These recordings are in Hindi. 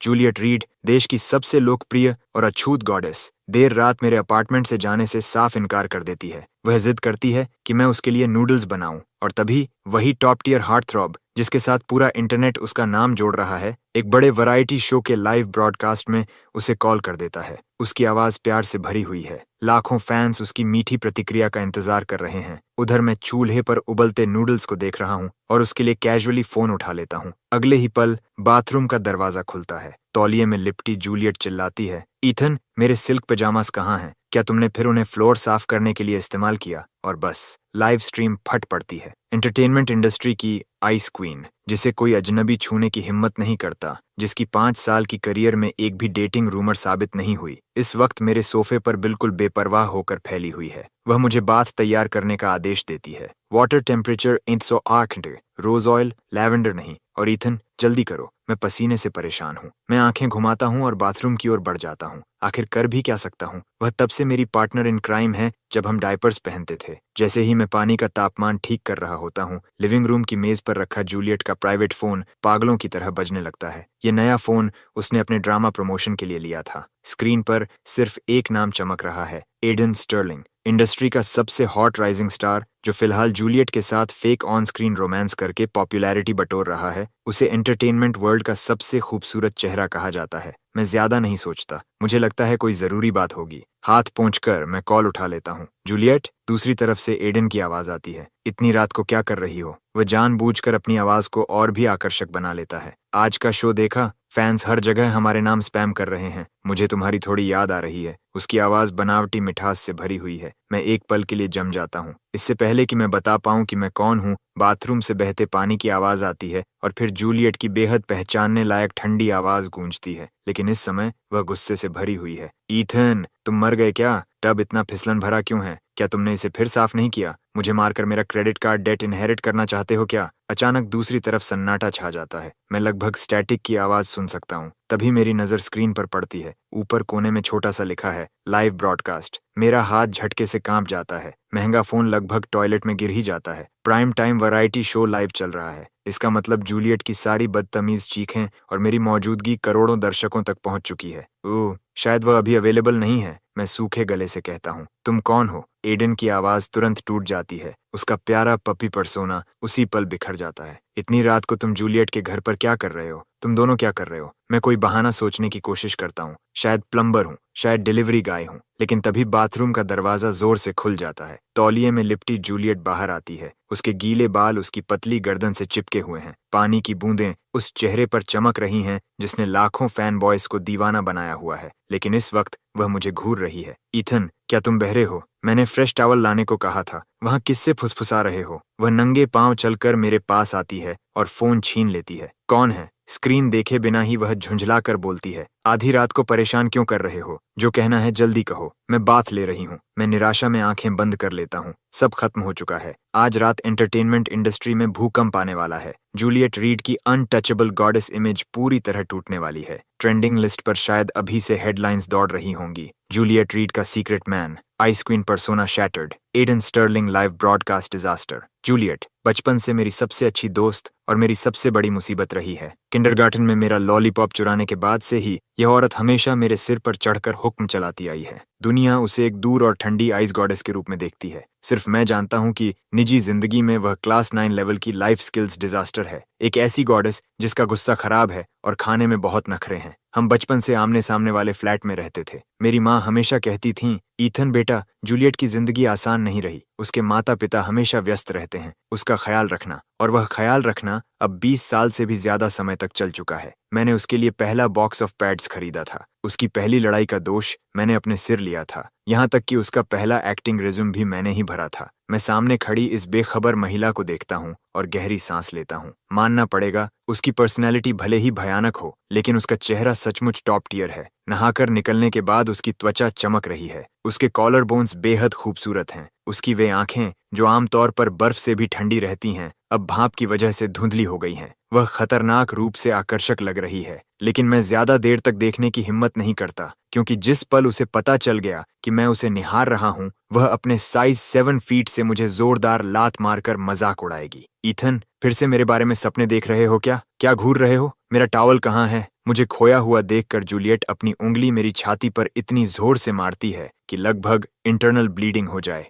जूलियट रीड, देश की सबसे लोकप्रिय और अछूत गॉडेस, देर रात मेरे अपार्टमेंट से जाने से साफ इनकार कर देती है। वह जिद करती है कि मैं उसके लिए नूडल्स बनाऊं, और तभी वही टॉप टियर हार्टथ्रॉब जिसके साथ पूरा इंटरनेट उसका नाम जोड़ रहा है, एक बड़े वैरायटी शो के लाइव ब्रॉडकास्ट में उसे कॉल कर देता है। उसकी आवाज प्यार से भरी हुई है। लाखों फैंस उसकी मीठी प्रतिक्रिया का इंतजार कर रहे हैं। उधर मैं चूल्हे पर उबलते नूडल्स को देख रहा हूँ और उसके लिए कैजुअली फोन उठा लेता हूँ। अगले ही पल बाथरूम का दरवाजा खुलता है। तौलिए में लिपटी जूलियट चिल्लाती है, ईथन, मेरे सिल्क पजामास कहाँ हैं? क्या तुमने फिर उन्हें फ्लोर साफ करने के लिए इस्तेमाल किया? और बस लाइव स्ट्रीम फट पड़ती है। एंटरटेनमेंट इंडस्ट्री की आइस क्वीन, जिसे कोई अजनबी छूने की हिम्मत नहीं करता, जिसकी 5 साल की करियर में एक भी डेटिंग रूमर साबित नहीं हुई, इस वक्त मेरे सोफे पर बिल्कुल बेपरवाह होकर फैली हुई है। वह मुझे बाथ तैयार करने का आदेश देती है। Water temperature 108, rose oil, lavender नहीं। और ईथन, जल्दी करो, मैं पसीने से परेशान हूँ। मैं आंखें घुमाता हूँ और बाथरूम की ओर बढ़ जाता हूँ। आखिर कर भी क्या सकता हूँ? वह तब से मेरी पार्टनर इन क्राइम है जब हम डायपर्स पहनते थे। जैसे ही मैं पानी का तापमान ठीक कर रहा होता हूँ, लिविंग रूम की मेज पर रखा जूलियट का प्राइवेट फोन पागलों की तरह बजने लगता है। ये नया फोन उसने अपने ड्रामा प्रमोशन के लिए लिया था। स्क्रीन पर सिर्फ एक नाम चमक रहा है, एडन स्टर्लिंग, इंडस्ट्री का सबसे हॉट राइजिंग स्टार, जो फिलहाल जूलियट के साथ फेक ऑन स्क्रीन रोमांस करके पॉपुलैरिटी बटोर रहा है। उसे एंटरटेनमेंट वर्ल्ड का सबसे खूबसूरत चेहरा कहा जाता है। मैं ज्यादा नहीं सोचता, मुझे लगता है कोई जरूरी बात होगी। हाथ पोंछकर मैं कॉल उठा लेता हूँ। जूलियट, दूसरी तरफ से एडन की आवाज आती है। इतनी रात को क्या कर रही हो? वह जानबूझकर अपनी आवाज को और भी आकर्षक बना लेता है। आज का शो देखा? फैंस हर जगह हमारे नाम स्पैम कर रहे हैं। मुझे तुम्हारी थोड़ी याद आ रही है। उसकी आवाज बनावटी मिठास से भरी हुई है। मैं एक पल के लिए जम जाता हूँ। इससे पहले कि मैं बता पाऊं कि मैं कौन हूँ, बाथरूम से बहते पानी की आवाज आती है और फिर जूलियट की बेहद पहचानने लायक ठंडी आवाज गूंजती है। लेकिन इस समय वह गुस्से से भरी हुई है। ईथन, तुम मर गए क्या? टब इतना फिसलन भरा क्यों है? क्या तुमने इसे फिर साफ नहीं किया? मुझे मारकर मेरा क्रेडिट कार्ड डेट इनहेरिट करना चाहते हो क्या? अचानक दूसरी तरफ सन्नाटा छा जाता है। मैं लगभग स्टैटिक की आवाज सुन सकता हूँ। तभी मेरी नजर स्क्रीन पर पड़ती है। ऊपर कोने में छोटा सा लिखा है, लाइव ब्रॉडकास्ट। मेरा हाथ झटके से कांप जाता है। महंगा फोन लगभग टॉयलेट में गिर ही जाता है। Prime time variety show live चल रहा है। इसका मतलब जूलियट की सारी बदतमीज चीखें और मेरी मौजूदगी करोड़ों दर्शकों तक पहुंच चुकी है। ओह, शायद वह अभी अवेलेबल नहीं है, मैं सूखे गले से कहता हूँ। तुम कौन हो? एडन की आवाज तुरंत टूट जाती है। उसका प्यारा पपी पर्सोना उसी पल बिखर जाता है। इतनी रात को तुम जूलियट के घर पर क्या कर रहे हो? तुम दोनों क्या कर रहे हो? मैं कोई बहाना सोचने की कोशिश करता हूँ। शायद प्लम्बर हूँ, शायद डिलीवरी गाय हूँ। लेकिन तभी बाथरूम का दरवाजा जोर से खुल जाता है। तौलिए में लिपटी जूलियट बाहर आती है। उसके गीले बाल उसकी पतली गर्दन से चिपके हुए हैं। पानी की बूंदें उस चेहरे पर चमक रही हैं जिसने लाखों फैन बॉयज को दीवाना बनाया हुआ है। लेकिन इस वक्त वह मुझे घूर रही है। ईथन, क्या तुम बहरे हो? मैंने फ्रेश टॉवल लाने को कहा था। वहाँ किससे फुसफुसा रहे हो? वह नंगे पांव चलकर मेरे पास आती है और फोन छीन लेती है। कौन है? स्क्रीन देखे बिना ही वह झुंझला कर बोलती है, आधी रात को परेशान क्यों कर रहे हो? जो कहना है जल्दी कहो, मैं बात ले रही हूँ। मैं निराशा में आंखें बंद कर लेता हूँ। सब खत्म हो चुका है। आज रात एंटरटेनमेंट इंडस्ट्री में भूकंप आने वाला है। जूलियट रीड की अनटचेबल गॉडेस इमेज पूरी तरह टूटने वाली है। ट्रेंडिंग लिस्ट पर शायद अभी से हेडलाइंस दौड़ रही होंगी। जूलियट रीड का secret man, ice queen persona shattered, Aidan Sterling live broadcast disaster. Juliet बचपन से मेरी सबसे अच्छी दोस्त और मेरी सबसे बड़ी मुसीबत रही है। किंडरगार्टन में मेरा लॉलीपॉप चुराने के बाद से ही यह औरत हमेशा मेरे सिर पर चढ़कर हुक्म चलाती आई है। दुनिया उसे एक दूर और ठंडी आइस गॉडेस के रूप में देखती है। सिर्फ मैं जानता हूँ कि निजी जिंदगी में वह क्लास 9 लेवल की लाइफ स्किल्स डिजास्टर है। एक ऐसी गॉडेस जिसका गुस्सा खराब है और खाने में बहुत नखरे हैं। हम बचपन से आमने सामने वाले फ्लैट में रहते थे। मेरी माँ हमेशा कहती थी, ईथन बेटा, जूलियट की जिंदगी आसान नहीं रही। उसके माता पिता हमेशा व्यस्त रहते हैं, उसका ख्याल रखना। और वह ख्याल रखना अब 20 साल से भी ज्यादा समय तक चल चुका है। मैंने उसके लिए पहला बॉक्स ऑफ पैड्स खरीदा था। उसकी पहली लड़ाई का दोष मैंने अपने सिर लिया था। यहाँ तक कि उसका पहला एक्टिंग रिज्यूम भी मैंने ही भरा था। मैं सामने खड़ी इस बेखबर महिला को देखता हूँ और गहरी सांस लेता हूँ। मानना पड़ेगा, उसकी पर्सनैलिटी भले ही भयानक हो, लेकिन उसका चेहरा सचमुच टॉप टियर है। नहाकर निकलने के बाद उसकी त्वचा चमक रही है। उसके कॉलर बोन्स बेहद खूबसूरत हैं। उसकी वे आंखें जो आमतौर पर बर्फ से भी ठंडी रहती हैं, अब भाप की वजह से धुंधली हो गई हैं। वह खतरनाक रूप से आकर्षक लग रही है। लेकिन मैं ज्यादा देर तक देखने की हिम्मत नहीं करता, क्योंकि जिस पल उसे पता चल गया कि मैं उसे निहार रहा हूँ, वह अपने साइज 7 फीट से मुझे जोरदार लात मारकर मजाक उड़ाएगी। ईथन, फिर से मेरे बारे में सपने देख रहे हो क्या? क्या घूर रहे हो? मेरा टॉवल कहाँ है? मुझे खोया हुआ देखकर जूलियट अपनी उंगली मेरी छाती पर इतनी जोर से मारती है कि लगभग इंटरनल ब्लीडिंग हो जाए।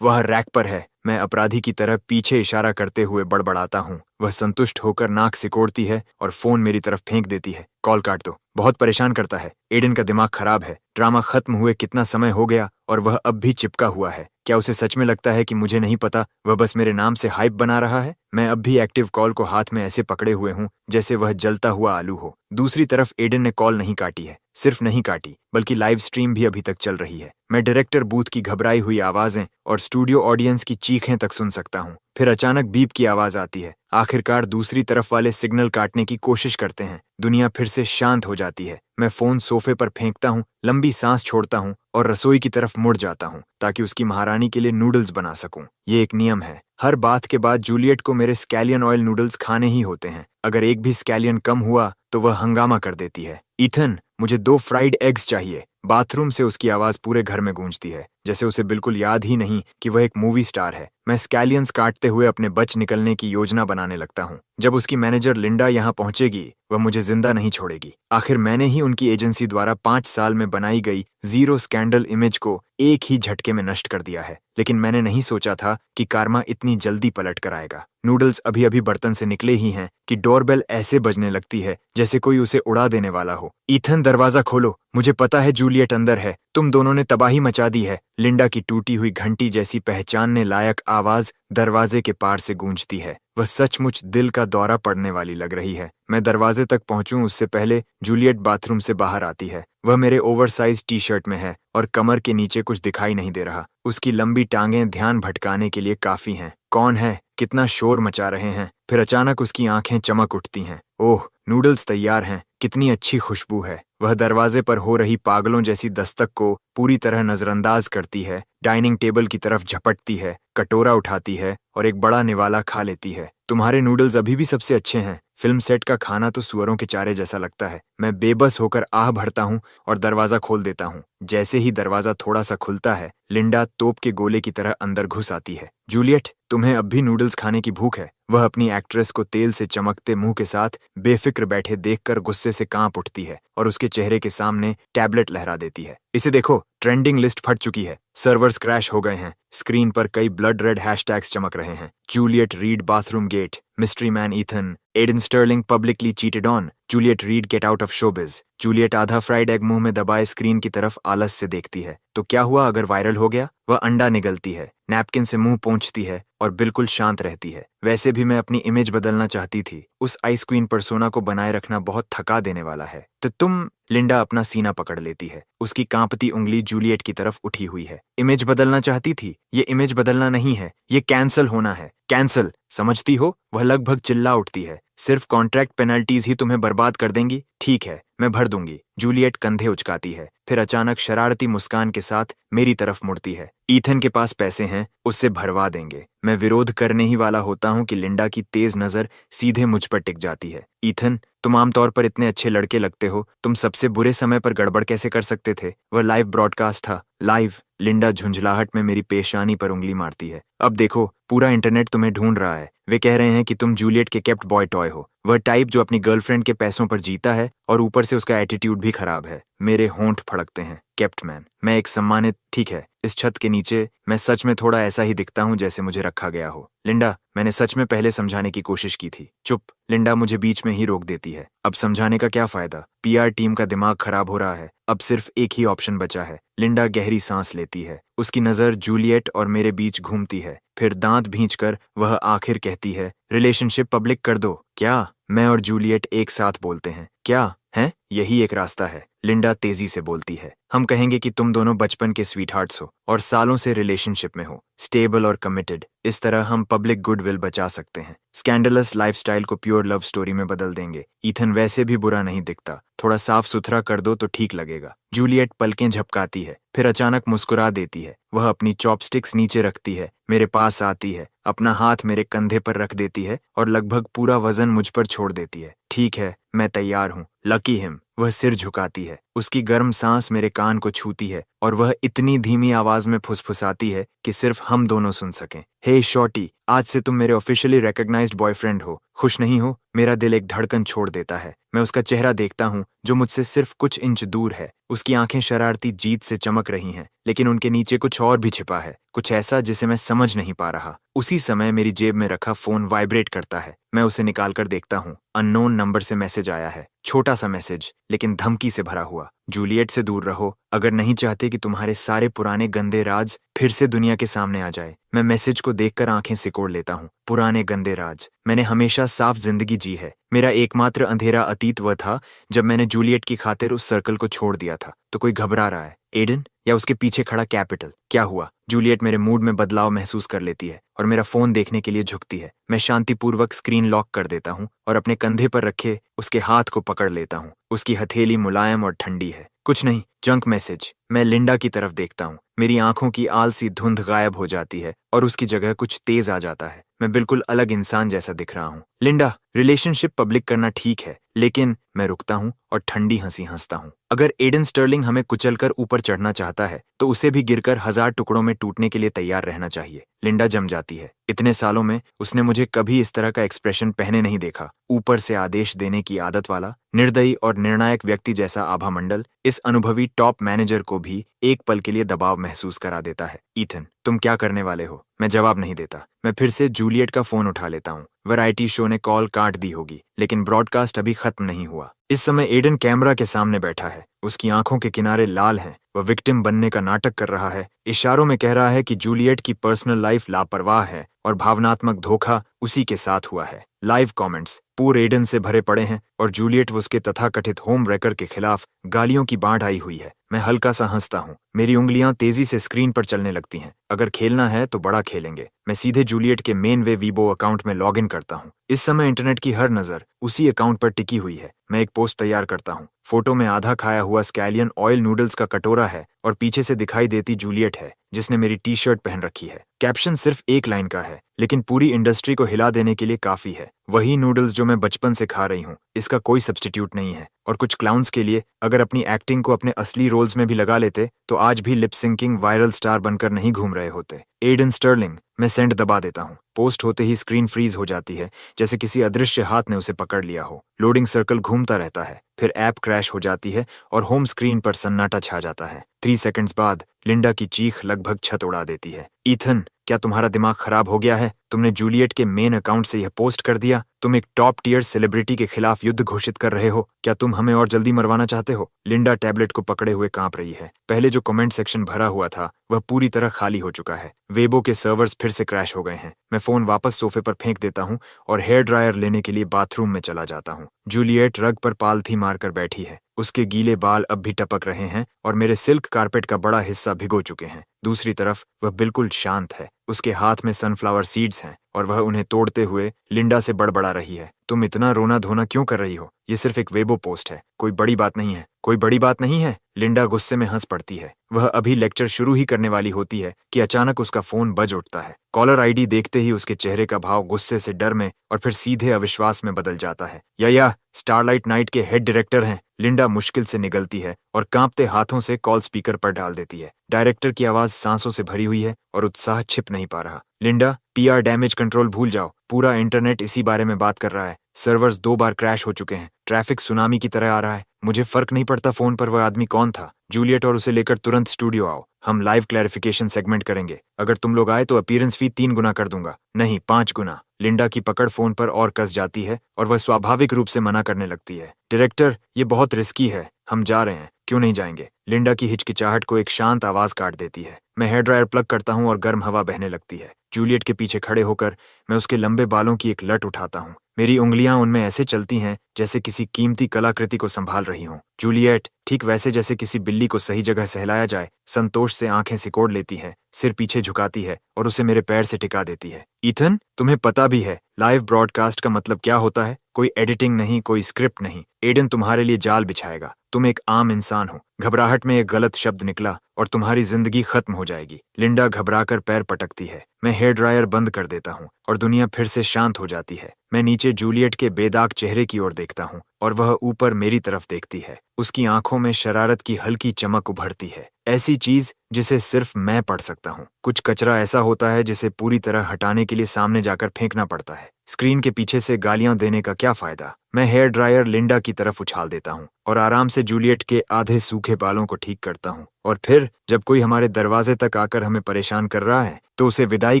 वह रैक पर है। मैं अपराधी की तरह पीछे इशारा करते हुए बड़बड़ाता हूँ। वह संतुष्ट होकर नाक सिकोड़ती है और फोन मेरी तरफ फेंक देती है। कॉल काट दो, बहुत परेशान करता है। एडन का दिमाग खराब है। ड्रामा खत्म हुए कितना समय हो गया और वह अब भी चिपका हुआ है। क्या उसे सच में लगता है कि मुझे नहीं पता? वह बस मेरे नाम से हाइप बना रहा है। मैं अब भी एक्टिव कॉल को हाथ में ऐसे पकड़े हुए हूँ जैसे वह जलता हुआ आलू हो। दूसरी तरफ एडन ने कॉल नहीं काटी है। सिर्फ नहीं काटी, बल्कि लाइव स्ट्रीम भी अभी तक चल रही है। मैं डायरेक्टर बूथ की घबराई हुई आवाजें और स्टूडियो ऑडियंस की चीखें तक सुन सकता हूँ। फिर अचानक बीप की आवाज आती है। आखिरकार दूसरी तरफ वाले सिग्नल काटने की कोशिश करते हैं। दुनिया फिर से शांत हो जाती है। मैं फोन सोफे पर फेंकता हूँ, लंबी सांस छोड़ता हूँ और रसोई की तरफ मुड़ जाता हूँ ताकि उसकी महारानी के लिए नूडल्स बना सकूं। ये एक नियम है। हर बात के बाद जूलियट को मेरे स्कैलियन ऑयल नूडल्स खाने ही होते हैं। अगर एक भी स्कैलियन कम हुआ तो वह हंगामा कर देती है। ईथन, मुझे 2 फ्राइड एग्स चाहिए। बाथरूम से उसकी आवाज पूरे घर में गूंजती है, जैसे उसे बिल्कुल याद ही नहीं कि वह एक मूवी स्टार है। मैं स्कैलियंस काटते हुए अपने बच निकलने की योजना बनाने लगता हूँ। जब उसकी मैनेजर लिंडा यहाँ पहुंचेगी, वह मुझे जिंदा नहीं छोड़ेगी। आखिर मैंने ही उनकी एजेंसी द्वारा 5 साल में बनाई गई जीरो स्कैंडल इमेज को एक ही झटके में नष्ट कर दिया है। लेकिन मैंने नहीं सोचा था कि कार्मा इतनी जल्दी पलट कर आएगा। नूडल्स अभी अभी बर्तन से निकले ही हैं कि डोरबेल ऐसे बजने लगती है जैसे कोई उसे उड़ा देने वाला हो। ईथन, दरवाजा खोलो। मुझे पता है जूलियट अंदर है। तुम दोनों ने तबाही मचा दी है। लिंडा की टूटी हुई घंटी जैसी पहचानने लायक आवाज दरवाजे के पार से गूंजती है। वह सचमुच दिल का दौरा पड़ने वाली लग रही है। मैं दरवाजे तक पहुंचूं उससे पहले जूलियट बाथरूम से बाहर आती है। वह मेरे ओवरसाइज टी शर्ट में है और कमर के नीचे कुछ दिखाई नहीं दे रहा। उसकी लंबी टांगें ध्यान भटकाने के लिए काफी हैं। कौन है? कितना शोर मचा रहे हैं? फिर अचानक उसकी आंखें चमक उठती हैं। ओह, नूडल्स तैयार हैं। कितनी अच्छी खुशबू है। वह दरवाजे पर हो रही पागलों जैसी दस्तक को पूरी तरह नजरअंदाज करती है। डाइनिंग टेबल की तरफ झपटती है, कटोरा उठाती है और एक बड़ा निवाला खा लेती है। तुम्हारे नूडल्स अभी भी सबसे अच्छे हैं। फिल्म सेट का खाना तो सुअरों के चारे जैसा लगता है। मैं बेबस होकर आह भरता हूँ और दरवाजा खोल देता हूँ। जैसे ही दरवाजा थोड़ा सा खुलता है, लिंडा तोप के गोले की तरह अंदर घुस आती है। जूलियट, तुम्हें अब भी नूडल्स खाने की भूख है? वह अपनी एक्ट्रेस को तेल से चमकते मुंह के साथ बेफिक्र बैठे देखकर गुस्से से कांप उठती है और उसके चेहरे के सामने टैबलेट लहरा देती है। इसे देखो, ट्रेंडिंग लिस्ट फट चुकी है। सर्वर्स क्रैश हो गए हैं। स्क्रीन पर कई ब्लड रेड हैशटैग्स चमक रहे हैं। Juliet Reed bathroom gate, mystery man Ethan, Aidan Sterling publicly cheated on, Juliet Reed get out of showbiz. Juliet आधा फ्राइड एग मुंह में दबाए स्क्रीन की तरफ आलस से देखती है। तो क्या हुआ अगर वायरल हो गया? वह अंडा निगलती है, नैपकिन से मुंह पोंछती है और बिल्कुल शांत रहती है। वैसे भी मैं अपनी इमेज बदलना चाहती थी। उस आइस क्वीन पर्सोना को बनाए रखना बहुत थका देने वाला है। तो तुम? लिंडा अपना सीना पकड़ लेती है। उसकी कांपती उंगली जूलियट की तरफ उठी हुई है। इमेज बदलना चाहती थी? ये इमेज बदलना नहीं है, ये कैंसल होना है। कैंसल, समझती हो? वह लगभग चिल्ला उठती है। सिर्फ कॉन्ट्रैक्ट पेनल्टीज ही तुम्हें बर्बाद कर देंगी? ठीक है, मैं भर दूंगी। जूलियट कंधे उचकाती है, फिर अचानक शरारती मुस्कान के साथ मेरी तरफ मुड़ती है। ईथन के पास पैसे हैं, उससे भरवा देंगे। मैं विरोध करने ही वाला होता हूँ कि लिंडा की तेज नजर सीधे मुझ पर टिक जाती है। ईथन, तुम आमतौर पर इतने अच्छे लड़के लगते हो, तुम सबसे बुरे समय पर गड़बड़ कैसे कर सकते थे? वह लाइव ब्रॉडकास्ट था। लाइव? लिंडा झुंझलाहट में मेरी पेशानी पर उंगली मारती है। अब देखो, पूरा इंटरनेट तुम्हें ढूंढ रहा है। वे कह रहे हैं कि तुम जूलियट के केप्ट बॉय टॉय हो। वह टाइप जो अपनी गर्लफ्रेंड के पैसों पर जीता है और ऊपर से उसका एटीट्यूड भी खराब है। मेरे होंठ फड़कते हैं। केप्ट मैन, मैं एक सम्मानित, ठीक है, इस छत के नीचे मैं सच में थोड़ा ऐसा ही दिखता हूँ जैसे मुझे रखा गया हो। लिंडा, मैंने सच में पहले समझाने की कोशिश की थी। चुप। लिंडा मुझे बीच में ही रोक देती है। अब समझाने का क्या फायदा? पीआर टीम का दिमाग खराब हो रहा है। अब सिर्फ एक ही ऑप्शन बचा है। लिंडा गहरी सांस लेती है। उसकी नजर जूलियट और मेरे बीच घूमती है। फिर दांत भींचकर वह आखिर कहती है, रिलेशनशिप पब्लिक कर दो। क्या? मैं और जूलियट एक साथ बोलते हैं। क्या है? यही एक रास्ता है। लिंडा तेजी से बोलती है। हम कहेंगे कि तुम दोनों बचपन के स्वीटहार्ट्स हो और सालों से रिलेशनशिप में हो, स्टेबल और कमिटेड। इस तरह हम पब्लिक गुडविल बचा सकते हैं। स्कैंडलस लाइफस्टाइल को प्योर लव स्टोरी में बदल देंगे। ईथन वैसे भी बुरा नहीं दिखता, थोड़ा साफ सुथरा कर दो तो ठीक लगेगा। जूलियट पलकें झपकाती है, फिर अचानक मुस्कुरा देती है। वह अपनी चॉपस्टिक्स नीचे रखती है, मेरे पास आती है, अपना हाथ मेरे कंधे पर रख देती है और लगभग पूरा वजन मुझ पर छोड़ देती है। ठीक है, मैं तैयार हूँ। Lucky him. वह सिर झुकाती है। उसकी गर्म सांस मेरे कान को छूती है और वह इतनी धीमी आवाज में फुसफुसाती है कि सिर्फ हम दोनों सुन सकें। हे शॉर्टी, आज से तुम मेरे ऑफिशियली रिकॉग्नाइज्ड बॉयफ्रेंड हो। खुश नहीं हो? मेरा दिल एक धड़कन छोड़ देता है। मैं उसका चेहरा देखता हूँ जो मुझसे सिर्फ कुछ इंच दूर है। उसकी आंखें शरारती जीत से चमक रही हैं, लेकिन उनके नीचे कुछ और भी छिपा है, कुछ ऐसा जिसे मैं समझ नहीं पा रहा। उसी समय मेरी जेब में रखा फोन वाइब्रेट करता है। मैं उसे निकालकर देखता हूँ। अननोन नंबर से मैसेज आया है। छोटा सा मैसेज, लेकिन धमकी से भरा हुआ। जूलियट से दूर रहो अगर नहीं चाहते कि तुम्हारे सारे पुराने गंदे राज फिर से दुनिया के सामने आ जाए। मैं मैसेज को देखकर आंखें सिकोड़ लेता हूँ। पुराने गंदे राज। मैंने हमेशा साफ जिंदगी जी है। मेरा एकमात्र अंधेरा अतीत वह था जब मैंने जूलियट की खातिर उस सर्कल को छोड़ दिया था। तो कोई घबरा रहा है, एडन या उसके पीछे खड़ा कैपिटल? क्या हुआ? जूलियट मेरे मूड में बदलाव महसूस कर लेती है और मेरा फोन देखने के लिए झुकती है। मैं शांतिपूर्वक स्क्रीन लॉक कर देता हूँ और अपने कंधे पर रखे उसके हाथ को पकड़ लेता हूँ। उसकी हथेली मुलायम और ठंडी है। कुछ नहीं, जंक मैसेज। मैं लिंडा की तरफ देखता हूँ। मेरी आंखों की आलसी धुंध गायब हो जाती है और उसकी जगह कुछ तेज आ जाता है। मैं बिल्कुल अलग इंसान जैसा दिख रहा हूँ। लिंडा, रिलेशनशिप पब्लिक करना ठीक है, लेकिन मैं रुकता हूँ और ठंडी हंसी हंसता हूँ। अगर एडन स्टर्लिंग हमें कुचलकर ऊपर चढ़ना चाहता है तो उसे भी गिरकर 1000 टुकड़ों में टूटने के लिए तैयार रहना चाहिए। लिंडा जम जाती है। इतने सालों में उसने मुझे कभी इस तरह का एक्सप्रेशन पहने नहीं देखा। ऊपर से आदेश देने की आदत वाला, निर्दयी और निर्णायक व्यक्ति जैसा आभा मंडल इस अनुभवी टॉप मैनेजर को भी एक पल के लिए दबाव महसूस करा देता है। ईथन, तुम क्या करने वाले हो? मैं जवाब नहीं देता। मैं फिर से जूलियट का फोन उठा लेता हूँ। वैरायटी शो ने कॉल काट दी होगी, लेकिन ब्रॉडकास्ट अभी खत्म नहीं हुआ। इस समय एडन कैमरा के सामने बैठा है। उसकी आंखों के किनारे लाल हैं। वह विक्टिम बनने का नाटक कर रहा है। इशारों में कह रहा है कि जूलियट की पर्सनल लाइफ लापरवाह है और भावनात्मक धोखा उसी के साथ हुआ है। लाइव कमेंट्स पूरे एडन से भरे पड़े हैं और जूलियट उसके तथाकथित होम रेकर के खिलाफ गालियों की बाढ़ आई हुई है। मैं हल्का सा हंसता हूँ। मेरी उंगलियां तेजी से स्क्रीन पर चलने लगती हैं। अगर खेलना है तो बड़ा खेलेंगे। मैं सीधे जूलियट के मेन वे वीबो अकाउंट में लॉग इन करता हूँ। इस समय इंटरनेट की हर नजर उसी अकाउंट पर टिकी हुई है। मैं एक पोस्ट तैयार करता हूँ। फोटो में आधा खाया हुआ स्कैलियन ऑयल नूडल्स का कटोरा है और पीछे से दिखाई देती जूलियट है जिसने मेरी टी शर्ट पहन रखी है। कैप्शन सिर्फ एक लाइन का है, लेकिन पूरी इंडस्ट्री को हिला देने के लिए काफी है। वही नूडल्स जो मैं बचपन से खा रही हूँ, इसका कोई सब्स्टिट्यूट नहीं है। और कुछ क्लाउन्स के लिए अगर अपनी एक्टिंग को अपने असली रोल्स में भी लगा लेते तो आज भी लिप सिंकिंग वायरल स्टार बनकर नहीं घूम रहे होते। Aiden Stirling. मैं सेंड दबा देता हूँ। पोस्ट होते ही स्क्रीन फ्रीज हो जाती है, जैसे किसी अदृश्य हाथ ने उसे पकड़ लिया हो। लोडिंग सर्कल घूमता रहता है, फिर ऐप क्रैश हो जाती है और होम स्क्रीन पर सन्नाटा छा जाता है। 3 सेकंड्स बाद लिंडा की चीख लगभग छत उड़ा देती है। ईथन, क्या तुम्हारा दिमाग खराब हो गया है? तुमने जूलियट के मेन अकाउंट से यह पोस्ट कर दिया। तुम एक टॉप टियर सेलिब्रिटी के खिलाफ युद्ध घोषित कर रहे हो। क्या तुम हमें और जल्दी मरवाना चाहते हो? लिंडा टैबलेट को पकड़े हुए कांप रही है। पहले जो कमेंट सेक्शन भरा हुआ था वह पूरी तरह खाली हो चुका है। वेबो के सर्वर्स फिर से क्रैश हो गए हैं। मैं फोन वापस सोफे पर फेंक देता हूँ और हेयर ड्रायर लेने के लिए बाथरूम में चला जाता हूँ। जूलियट रग पर पालथी मारकर बैठी है। उसके गीले बाल अब भी टपक रहे हैं और मेरे सिल्क कारपेट का बड़ा हिस्सा भिगो चुके हैं। दूसरी तरफ वह बिल्कुल शांत है। उसके हाथ में सनफ्लावर सीड्स हैं और वह उन्हें तोड़ते हुए लिंडा से बड़बड़ा रही है। तुम इतना रोना धोना क्यों कर रही हो? ये सिर्फ एक वेबो पोस्ट है, कोई बड़ी बात नहीं है। कोई बड़ी बात नहीं है? लिंडा गुस्से में हंस पड़ती है। वह अभी लेक्चर शुरू ही करने वाली होती है कि अचानक उसका फोन बज उठता है। कॉलर आईडी देखते ही उसके चेहरे का भाव गुस्से से डर में और फिर सीधे अविश्वास में बदल जाता है। या स्टारलाइट नाइट के हेड डायरेक्टर हैं। लिंडा मुश्किल से निगलती है और कांपते हाथों से कॉल स्पीकर पर डाल देती है। डायरेक्टर की आवाज सांसों से भरी हुई है और उत्साह छिप नहीं पा रहा। लिंडा, पीआर डैमेज कंट्रोल भूल जाओ। पूरा इंटरनेट इसी बारे में बात कर रहा है। सर्वर्स 2 बार क्रैश हो चुके हैं। ट्रैफिक सुनामी की तरह आ रहा है। मुझे फर्क नहीं पड़ता फोन पर वह आदमी कौन था। जूलियट और उसे लेकर तुरंत स्टूडियो आओ। हम लाइव क्लैरिफिकेशन सेगमेंट करेंगे। अगर तुम लोग आए तो अपीयरेंस फी 3 गुना कर दूंगा, नहीं 5 गुना। लिंडा की पकड़ फोन पर और कस जाती है और वह स्वाभाविक रूप से मना करने लगती है। डायरेक्टर, ये बहुत रिस्की है। हम जा रहे हैं। क्यों नहीं जाएंगे? लिंडा की हिचकिचाहट को एक शांत आवाज काट देती है। मैं हेयर ड्रायर प्लग करता हूँ और गर्म हवा बहने लगती है। जूलियट के पीछे खड़े होकर मैं उसके लंबे बालों की एक लट उठाता हूँ। मेरी उंगलियां उनमें ऐसे चलती हैं जैसे किसी कीमती कलाकृति को संभाल रही हूँ। जूलियट ठीक वैसे जैसे किसी बिल्ली को सही जगह सहलाया जाए, संतोष से आंखें सिकोड़ लेती है, सिर पीछे झुकाती है और उसे मेरे पैर से टिका देती है। ईथन, तुम्हें पता भी है लाइव ब्रॉडकास्ट का मतलब क्या होता है? कोई एडिटिंग नहीं, कोई स्क्रिप्ट नहीं। एडन तुम्हारे लिए जाल बिछाएगा। तुम एक आम इंसान हो। घबराहट में एक गलत शब्द निकला और तुम्हारी जिंदगी खत्म हो जाएगी। लिंडा घबराकर पैर पटकती है। मैं हेयर ड्रायर बंद कर देता हूँ और दुनिया फिर से शांत हो जाती है। मैं नीचे जूलियट के बेदाग चेहरे की ओर देखता हूँ और वह ऊपर मेरी तरफ देखती है। उसकी आंखों में शरारत की हल्की चमक उभरती है, ऐसी चीज जिसे सिर्फ मैं पढ़ सकता हूँ। कुछ कचरा ऐसा होता है जिसे पूरी तरह हटाने के लिए सामने जाकर फेंकना पड़ता है। स्क्रीन के पीछे से गालियां देने का क्या फायदा। मैं हेयर ड्रायर लिंडा की तरफ उछाल देता हूँ और आराम से जूलियट के आधे सूखे बालों को ठीक करता हूँ। और फिर जब कोई हमारे दरवाजे तक आकर हमें परेशान कर रहा है तो उसे विदाई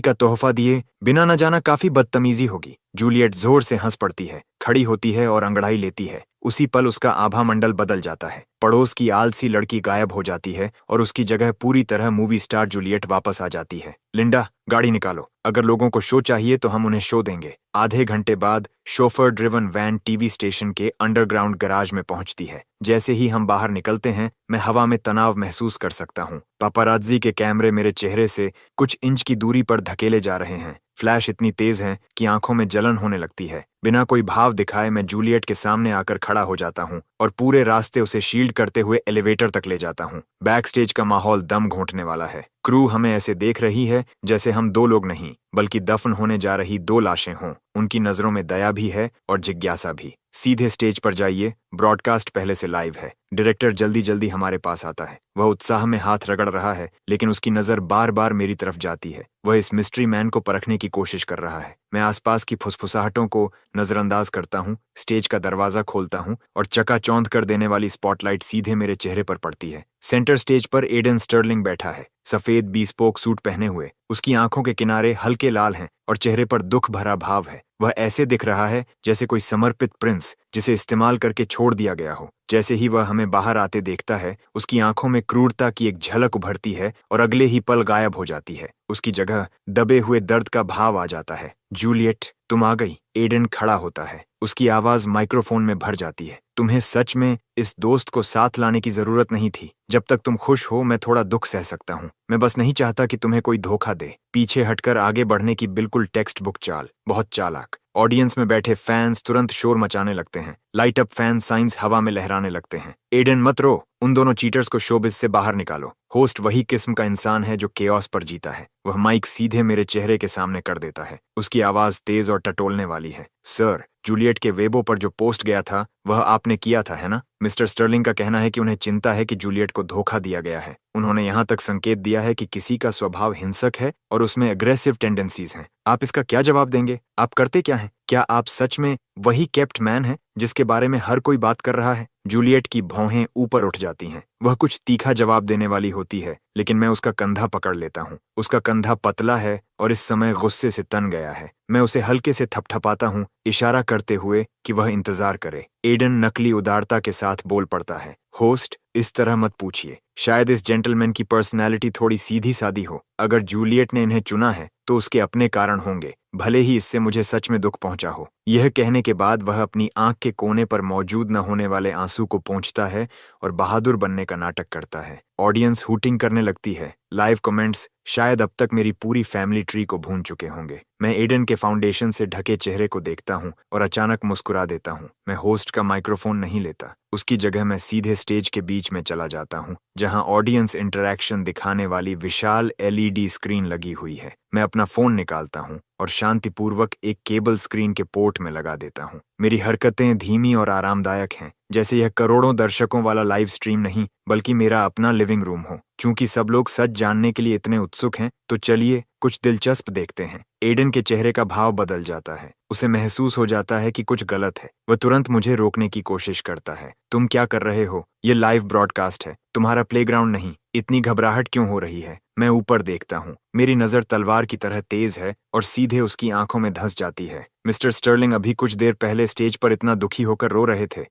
का तोहफा दिए बिना न जाना काफी बदतमीजी होगी। जूलियट जोर से हंस पड़ती है, खड़ी होती है और अंगड़ाई लेती है। उसी पल उसका आभा मंडल बदल जाता है। पड़ोस की आलसी लड़की गायब हो जाती है और उसकी जगह पूरी तरह मूवी स्टार जूलियट वापस आ जाती है। लिंडा, गाड़ी निकालो। अगर लोगों को शो चाहिए तो हम उन्हें शो देंगे। आधे घंटे बाद chauffeur driven van TV station के अंडरग्राउंड गैराज में पहुंचती है। जैसे ही हम बाहर निकलते हैं मैं हवा में तनाव महसूस कर सकता हूँ। पापाराज्जी के कैमरे मेरे चेहरे से कुछ इंच की दूरी पर धकेले जा रहे हैं। फ्लैश इतनी तेज है कि आंखों में जलन होने लगती है। बिना कोई भाव दिखाए मैं जूलियट के सामने आकर खड़ा हो जाता हूँ और पूरे रास्ते उसे शील्ड करते हुए एलिवेटर तक ले जाता हूँ। बैक स्टेज का माहौल दम घोंटने वाला है। क्रू हमें ऐसे देख रही है जैसे हम दो लोग नहीं बल्कि दफन होने जा रही दो लाशें हों। उनकी नजरों में दया भी है और जिज्ञासा भी। सीधे स्टेज पर जाइए, ब्रॉडकास्ट पहले से लाइव है। डायरेक्टर जल्दी जल्दी हमारे पास आता है। वह उत्साह में हाथ रगड़ रहा है लेकिन उसकी नजर बार बार मेरी तरफ जाती है। वह इस मिस्ट्री मैन को परखने की कोशिश कर रहा है। मैं आसपास की फुसफुसाहटों को नजरअंदाज करता हूँ, स्टेज का दरवाजा खोलता हूँ और चकाचौंध कर देने वाली स्पॉटलाइट सीधे मेरे चेहरे पर पड़ती है। सेंटर स्टेज पर एडन स्टर्लिंग बैठा है, सफेद बीस्पोक सूट पहने हुए। उसकी आंखों के किनारे हल्के लाल हैं और चेहरे पर दुख भरा भाव है। वह ऐसे दिख रहा है जैसे कोई समर्पित प्रिंस जिसे इस्तेमाल करके छोड़ दिया गया हो। जैसे ही वह हमें बाहर आते देखता है उसकी आंखों में क्रूरता की एक झलक उभरती है और अगले ही पल गायब हो जाती है। उसकी जगह दबे हुए दर्द का भाव आ जाता है। जूलियट, तुम आ गई। एडन खड़ा होता है, उसकी आवाज माइक्रोफोन में भर जाती है। तुम्हें सच में इस दोस्त को साथ लाने की जरूरत नहीं थी। जब तक तुम खुश हो मैं थोड़ा दुख सह सकता हूँ। मैं बस नहीं चाहता कि तुम्हें कोई धोखा दे। पीछे हटकर आगे बढ़ने की बिल्कुल टेक्स्ट बुक चाल, बहुत चालाक। ऑडियंस में बैठे फैंस तुरंत शोर मचाने लगते हैं। लाइट अप फैन साइंस हवा में लहराने लगते हैं। एडन मत रो, उन दोनों चीटर्स को शोबिज से बाहर निकालो। होस्ट वही किस्म का इंसान है जो केओस पर जीता है। वह माइक सीधे मेरे चेहरे के सामने कर देता है। उसकी आवाज तेज और टटोलने वाली है। सर, जूलियट के वेबो पर जो पोस्ट गया था वह आपने किया था, है ना? मिस्टर स्टर्लिंग का कहना है कि उन्हें चिंता है कि जूलियट को धोखा दिया गया है। उन्होंने यहाँ तक संकेत दिया है कि किसी का स्वभाव हिंसक है और उसमें एग्रेसिव टेंडेंसीज हैं। आप इसका क्या जवाब देंगे? आप करते क्या हैं? क्या आप सच में वही केप्ट मैन हैं जिसके बारे में हर कोई बात कर रहा है? जूलियट की भौहें ऊपर उठ जाती हैं। वह कुछ तीखा जवाब देने वाली होती है लेकिन मैं उसका कंधा पकड़ लेता हूँ। उसका कंधा पतला है और इस समय गुस्से से तन गया है। मैं उसे हल्के से थपथपाता हूँ, इशारा करते हुए कि वह इंतजार करे। एडन नकली उदारता के साथ बोल पड़ता है, होस्ट, इस तरह मत पूछिए। शायद इस जेंटलमैन की पर्सनैलिटी थोड़ी सीधी सादी हो। अगर जूलियट ने इन्हें चुना है तो उसके अपने कारण होंगे, भले ही इससे मुझे सच में दुख पहुंचा हो। यह कहने के बाद वह अपनी आंख के कोने पर मौजूद न होने वाले आंसू को पोंछता है और बहादुर बनने का नाटक करता है। ऑडियंस हूटिंग करने लगती है। लाइव कमेंट्स शायद अब तक मेरी पूरी फैमिली ट्री को भून चुके होंगे। मैं एडन के फाउंडेशन से ढके चेहरे को देखता हूँ और अचानक मुस्कुरा देता हूँ। मैं होस्ट का माइक्रोफोन नहीं लेता। उसकी जगह मैं सीधे स्टेज के बीच में चला जाता हूँ जहाँ ऑडियंस इंटरैक्शन दिखाने वाली विशाल LED स्क्रीन लगी हुई है। मैं अपना फोन निकालता हूँ और शांतिपूर्वक एक केबल स्क्रीन के पोर्ट में लगा देता हूँ। मेरी हरकतें धीमी और आरामदायक हैं, जैसे यह करोड़ों दर्शकों वाला लाइव स्ट्रीम नहीं बल्कि मेरा अपना लिविंग रूम हो। चूंकि सब लोग सच जानने के लिए इतने उत्सुक हैं तो चलिए कुछ दिलचस्प देखते हैं। एडन के चेहरे का भाव बदल जाता है। उसे महसूस हो जाता है कि कुछ गलत है। वह तुरंत मुझे रोकने की कोशिश करता है। तुम क्या कर रहे हो? ये लाइव ब्रॉडकास्ट है, तुम्हारा प्लेग्राउंड नहीं। इतनी घबराहट क्यों हो रही है? मैं ऊपर देखता हूँ। मेरी नजर तलवार की तरह तेज है और सीधे उसकी आंखों में धंस जाती है। मिस्टर स्टर्लिंग अभी कुछ देर पहले स्टेज पर इतना दुखी होकर रो रहे थे।